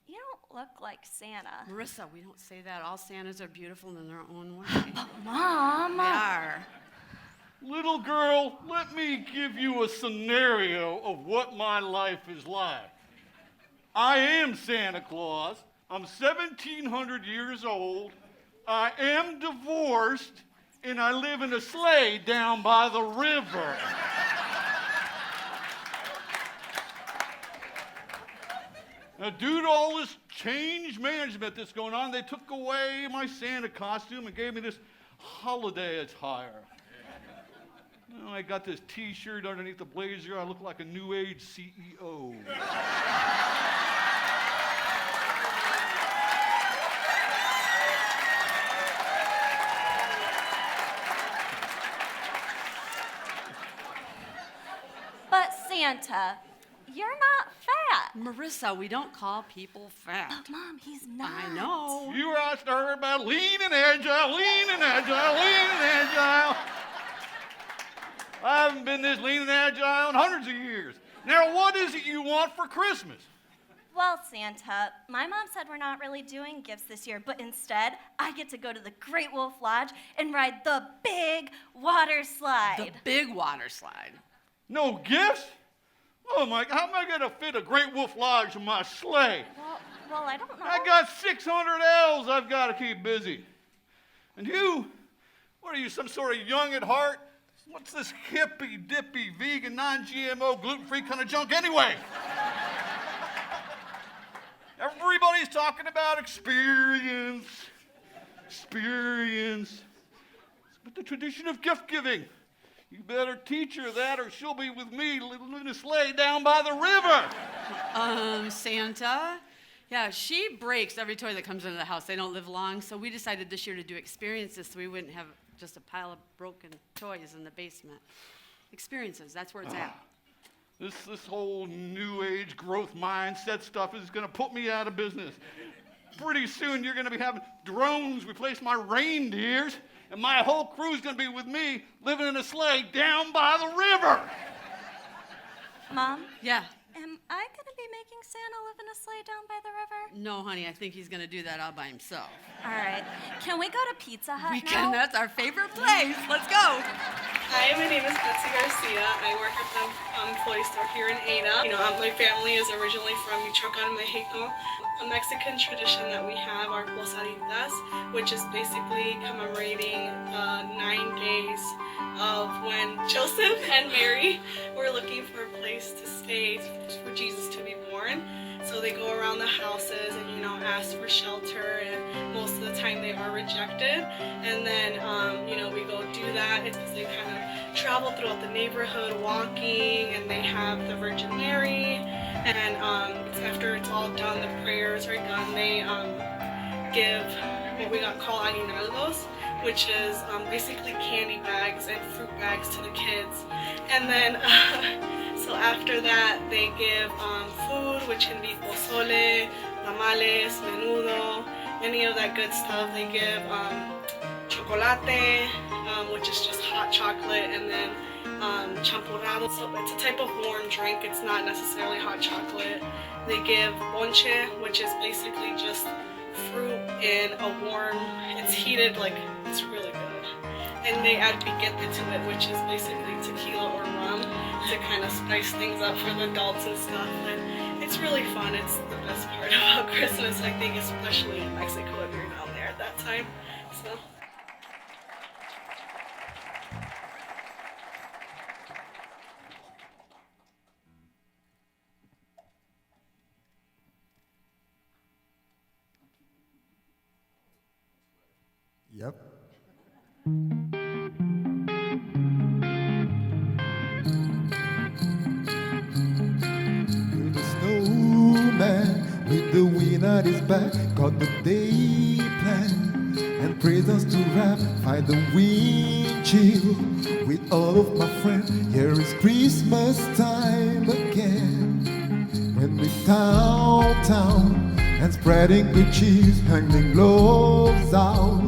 you don't look like Santa. Marissa, we don't say that. All Santas are beautiful in their own way. But Mom! They are. Little girl, let me give you a scenario of what my life is like. I am Santa Claus. I'm 1,700 years old. I am divorced, and I live in a sleigh down by the river. Now, due to all this change management that's going on, they took away my Santa costume and gave me this holiday attire. Now, I got this T-shirt underneath the blazer. I look like a new age CEO. But Santa, you're not fat. Marissa, we don't call people fat. But Mom, he's not. I know. You were out there about lean and agile, lean and agile, lean and agile. I haven't been this lean and agile in hundreds of years. Now, what is it you want for Christmas? Well, Santa, my mom said we're not really doing gifts this year, but instead, I get to go to the Great Wolf Lodge and ride the big water slide. The big water slide. No gifts? Oh my, how am I gonna fit a Great Wolf Lodge in my sleigh? Well, I don't know. I got 600 elves I've got to keep busy. And you, what are you, some sort of young at heart? What's this hippy-dippy, vegan, non-GMO, gluten-free kind of junk anyway? Everybody's talking about experience. But the tradition of gift giving. You better teach her that or she'll be with me living in a sleigh down by the river. Santa? Yeah, she breaks every toy that comes into the house. They don't live long, so we decided this year to do experiences so we wouldn't have just a pile of broken toys in the basement. Experiences, that's where it's at. This whole new age growth mindset stuff is going to put me out of business. Pretty soon you're going to be having drones replace my reindeers, and my whole crew's going to be with me living in a sleigh down by the river. Mom? Yeah? I gonna be making Santa live in a sleigh down by the river? No, honey, I think he's gonna do that all by himself. All right. Can we go to Pizza Hut We now? can. That's our favorite place. Let's go. Hi, my name is Betsy Garcia. I work at the employee store here in Ada. My family is originally from Michoacan, Mexico. A Mexican tradition that we have are posaditas, which is basically commemorating 9 days of when Joseph and Mary were looking for a place to stay for Jesus to be born. So they go around the houses and ask for shelter, and most of the time they are rejected. And then we go do that. They kind of travel throughout the neighborhood walking, and they have the Virgin Mary. And after it's all done, the prayers are done, they give what we call aguinaldos, which is basically candy bags and fruit bags to the kids. And then so after that, they give food, which can be pozole, tamales, menudo, any of that good stuff. They give chocolate, which is just hot chocolate, and then champurrado. So it's a type of warm drink. It's not necessarily hot chocolate. They give ponche, which is basically just fruit in a warm, it's heated, it's really good. And they add piquete to it, which is basically tequila or rum, to kind of spice things up for the adults and stuff. And it's really fun. It's the best part about Christmas, I think, especially in Mexico if you're down there at that time. So. Yep. You're the snowman with the wind at his back, got the day planned and presents to wrap. Fight the wind chill with all of my friends. Here is Christmas time again. When we downtown and spreading good cheese, hanging gloves out.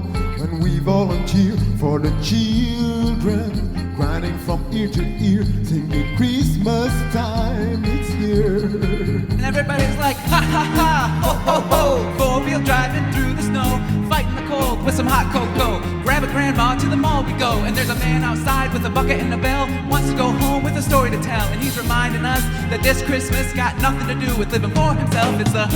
When we volunteer for the children, grinding from ear to ear, singing Christmas time, it's here. And everybody's like, ha ha ha, ho ho ho. Four-wheel driving through the snow, fighting the cold with some hot cocoa. Grab a grandma, to the mall we go. And there's a man outside with a bucket and a bell, wants to go home with a story to tell. And he's reminding us that this Christmas got nothing to do with living for himself. It's the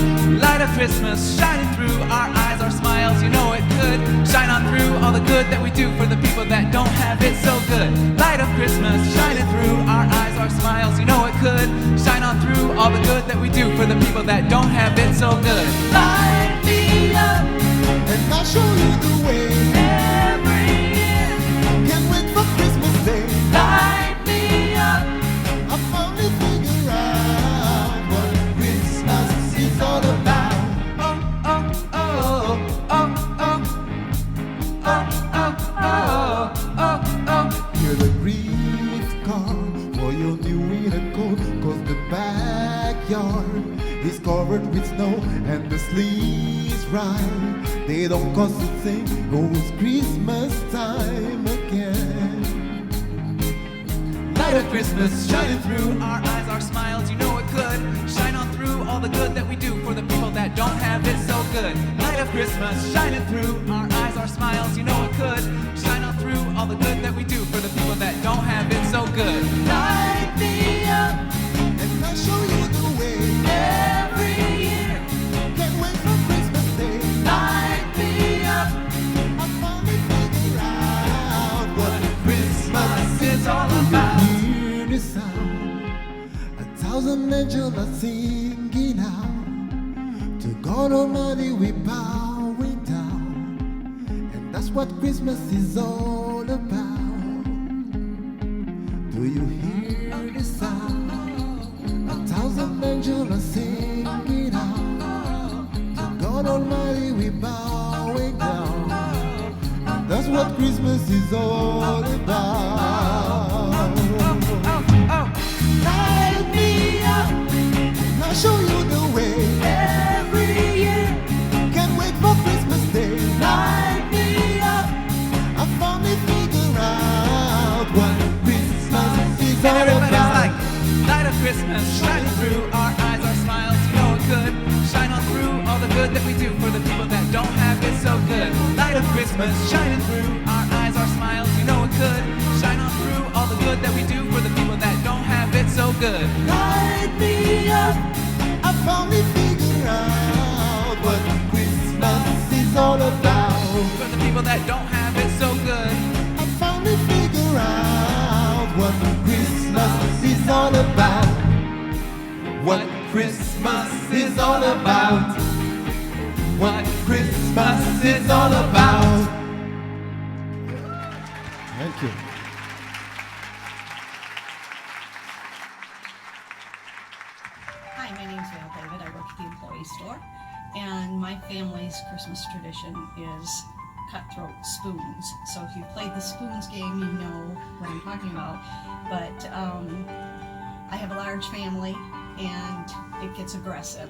light of Christmas shining through our eyes, our smiles. You know it could shine on through all the good that we do for the people that don't have it so good. Light of Christmas shining through our eyes, our smiles. You know it could shine on through all the good that we do for the people that don't have it so good. Light me up, and I'll show you the way. Every year, can't wait for Christmas Day. Light me up, I finally figure out what Christmas is all about. oh, oh, oh, oh, oh, oh, oh, oh, oh. Hear the breeze call for your new winter coat, 'cause the backyard is covered with snow and the sleigh ride. They don't cost a thing. Oh, it's Christmas time again. Light of Christmas shining through our eyes, our smiles. You know it could shine on through all the good that we do for the people that don't have it so good. Light of Christmas shining through our eyes, our smiles. You know it could shine on through all the good that we do for the people that don't have it so good. Light me up, and I'll show you the way. Every year, can't wait for Christmas Day. Light me up, I finally figure out what Christmas is all about. Hear the sound, 1,000 angels are singing out. To God Almighty we bowing down, and that's what Christmas is all about. Do you hear the sound? 1,000 angels are singing out. To God Almighty we bowing down, and that's what Christmas is all about. Light me up, and I'll show you the way. Every year, can't wait for Christmas Day. Light me up, I finally figure out what Christmas is all everybody's about. like, light of Christmas shining through through our eyes, our smiles, you know it could shine on through all the good that we do for the people that don't have it so good. Light of Christmas shining through our eyes, our smiles, you know it could shine on through all the good that we do for the people that don't have it so good. Light me up, I finally figure out what Christmas is all about. For the people that don't have it so good, I finally figure out what Christmas is all about. What Christmas is all about. What Christmas is all about. Thank you. Hi, my name's Val David. I work at the employee store, and my family's Christmas tradition is cutthroat spoons. So if you've played the spoons game, you know what I'm talking about. But I have a large family, and it gets aggressive,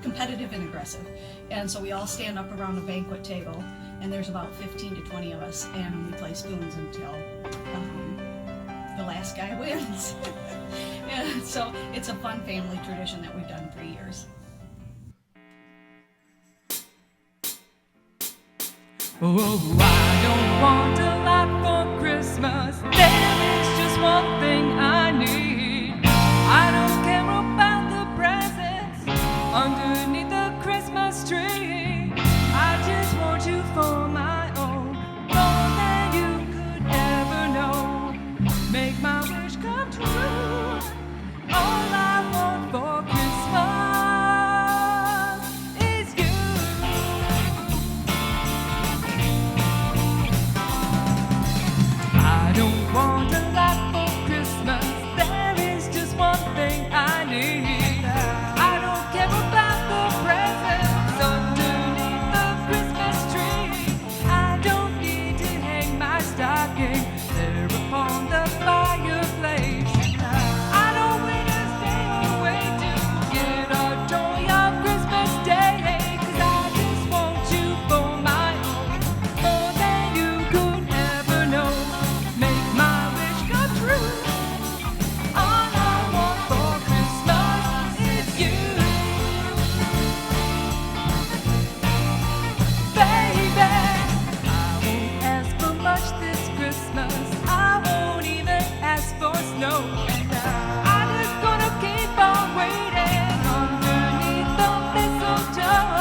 competitive and aggressive. And so we all stand up around a banquet table, and there's about 15 to 20 of us, and we play spoons until the last guy wins. And so it's a fun family tradition that we've done for years. Oh, I don't want a lot for Christmas. There is just one thing I need. I don't care about the presents underneath the Christmas tree. I just want you for my own, more than you could ever know. Make my wish come true. All I want for Christmas is you. I don't want a lot for Christmas. There is just one thing I need. I don't care about the presents underneath the Christmas tree. I don't need to hang my stocking there upon the fireplace. I don't wait to stay awake to get a joy of Christmas Day. 'Cause I just want you for my own, more than you could ever know. Make my wish come true. All I want for Christmas is you, baby. I won't ask for much this Christmas. I won't even ask for snow. I'm just gonna keep on waiting underneath the mistletoe.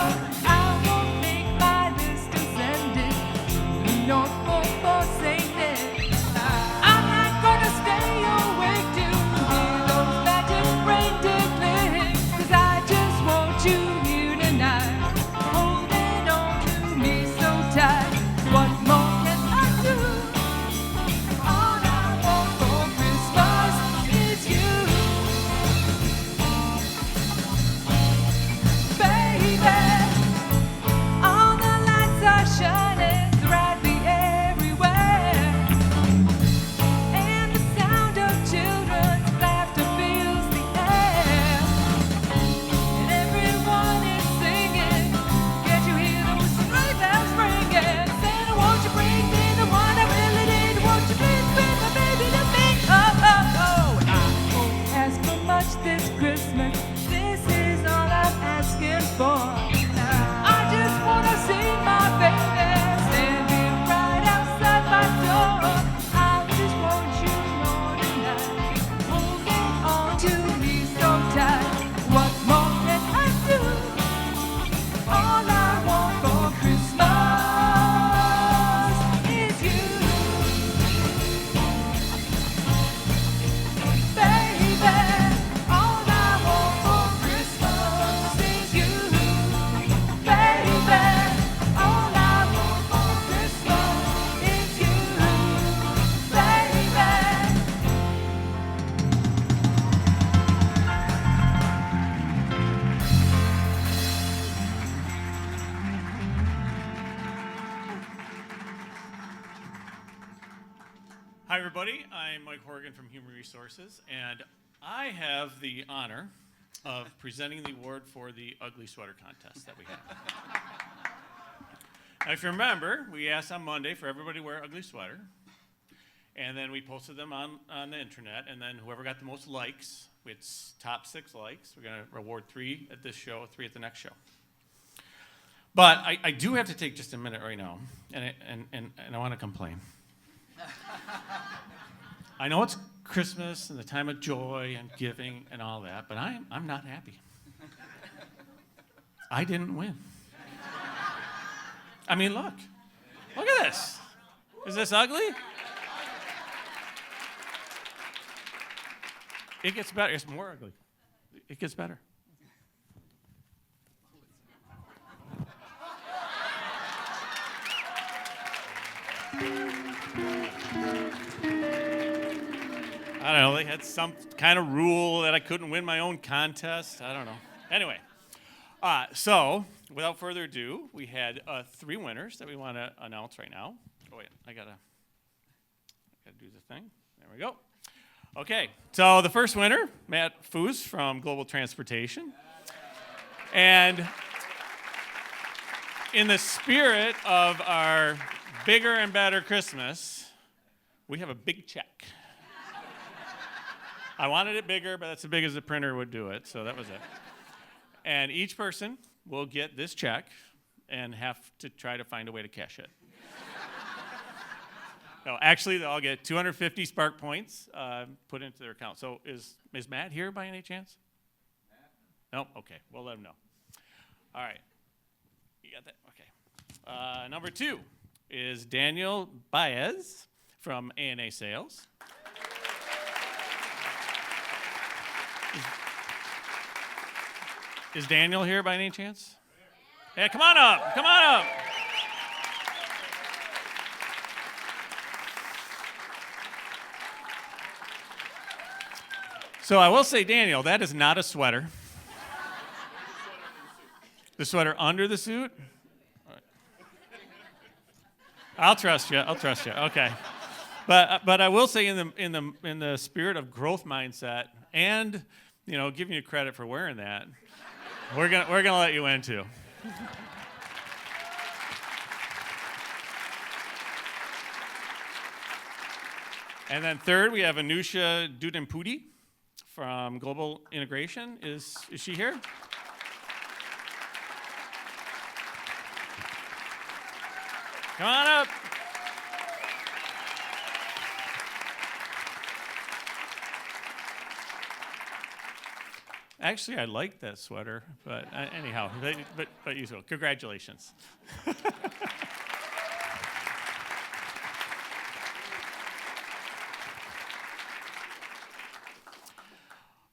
I won't make my list and send it to the North Pole for St. Nick. I'm not gonna stay awake to hear those magic reindeer click. 'Cause I just want you here tonight, holding on to me so tight. What more can I do? All I want for Christmas is you, baby. All the lights are shining brightly everywhere, and the sound of children's laughter fills the air, and everyone is singing. Can't you hear those sleigh bells ringing? Santa, won't you bring me the one I really need? Won't you please bring my baby to me? Oh, oh, oh. I won't ask for much this Christmas. This is all I'm asking for. I just wanna see my baby standing right outside my door. I just want you more tonight, holding on to me so tight. What more can I do? All I want for Christmas is you, baby. All I want for Christmas is you, baby. All I want for Christmas is you, baby. Hi, everybody. I'm Mike Horgan from Human Resources, and I have the honor of presenting the award for the Ugly Sweater Contest that we have. Now, if you remember, we asked on Monday for everybody to wear an ugly sweater, and then we posted them on the internet, and then whoever got the most likes We had top 6 likes. We're going to reward 3 at this show, 3 at the next show. But I do have to take just a minute right now, and I want to complain. I know it's Christmas and the time of joy and giving and all that, but I'm not happy. I didn't win. I mean, look at this. Is this ugly? It gets better. It's more ugly. It gets better. I don't know, they had some kind of rule that I couldn't win my own contest. I don't know. Anyway, so without further ado, we had 3 winners that we want to announce right now. Oh wait, I gotta do the thing. There we go. Okay, so the first winner, Matt Foos from Global Transportation. And in the spirit of our bigger and better Christmas, we have a big check. I wanted it bigger, but that's as big as the printer would do it, so that was it. And each person will get this check and have to try to find a way to cash it. No, actually, they'll all get 250 Spark points put into their account. So is Matt here by any chance? No? Okay, we'll let him know. All right. You got that? Okay. Number 2 is Daniel Baez from A&A Sales. Is Daniel here by any chance? Yeah, come on up. Come on up. So I will say, Daniel, that is not a sweater. The sweater under the suit? I'll trust you. I'll trust you. Okay. But I will say in the spirit of growth mindset and, you know, giving you credit for wearing that, we're gonna let you in too. And then third, we have Anusha Dudampudi from Global Integration. Is she here? Come on up. Actually, I like that sweater, but anyhow, but you will. Congratulations.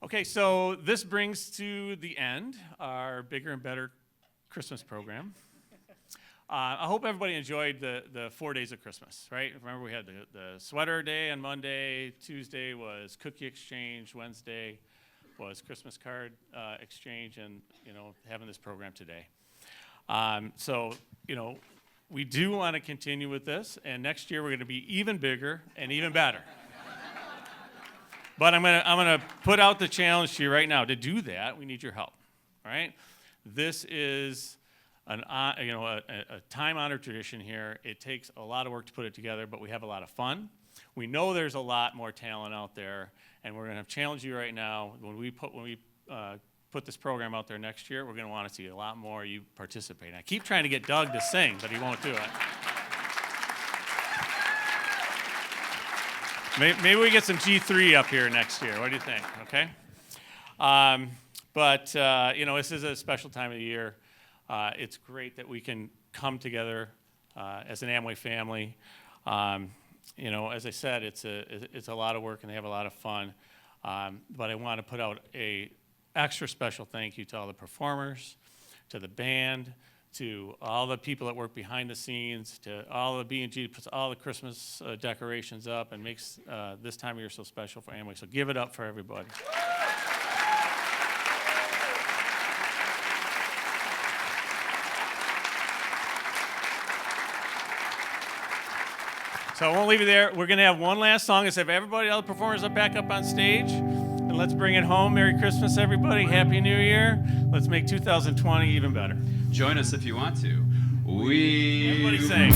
Okay, so this brings to the end our Bigger and Better Christmas program. I hope everybody enjoyed the 4 days of Christmas, right? Remember, we had the sweater day on Monday, Tuesday was cookie exchange, Wednesday was Christmas card exchange, and, you know, having this program today. So, you know, we do want to continue with this, and next year we're going to be even bigger and even better. But I'm gonna put out the challenge to you right now. To do that, we need your help, all right? This is a time-honored tradition here. It takes a lot of work to put it together, but we have a lot of fun. We know there's a lot more talent out there, and we're gonna challenge you right now. When we put this program out there next year, we're gonna want to see a lot more you participate. I keep trying to get Doug to sing, but he won't do it. Maybe we get some G3 up here next year. What do you think? Okay. But you know, this is a special time of the year. It's great that we can come together as an Amway family. You know, as I said, it's a lot of work and they have a lot of fun. But I want to put out a extra special thank you to all the performers, to the band, to all the people that work behind the scenes, to all the B&G that puts all the Christmas decorations up and makes this time of year so special for Amway. So give it up for everybody. So I won't leave you there. We're going to have one last song. Let's have everybody, all the performers back up on stage. And let's bring it home. Merry Christmas, everybody. Happy New Year. Let's make 2020 even better. Join us if you want to. We Everybody sing.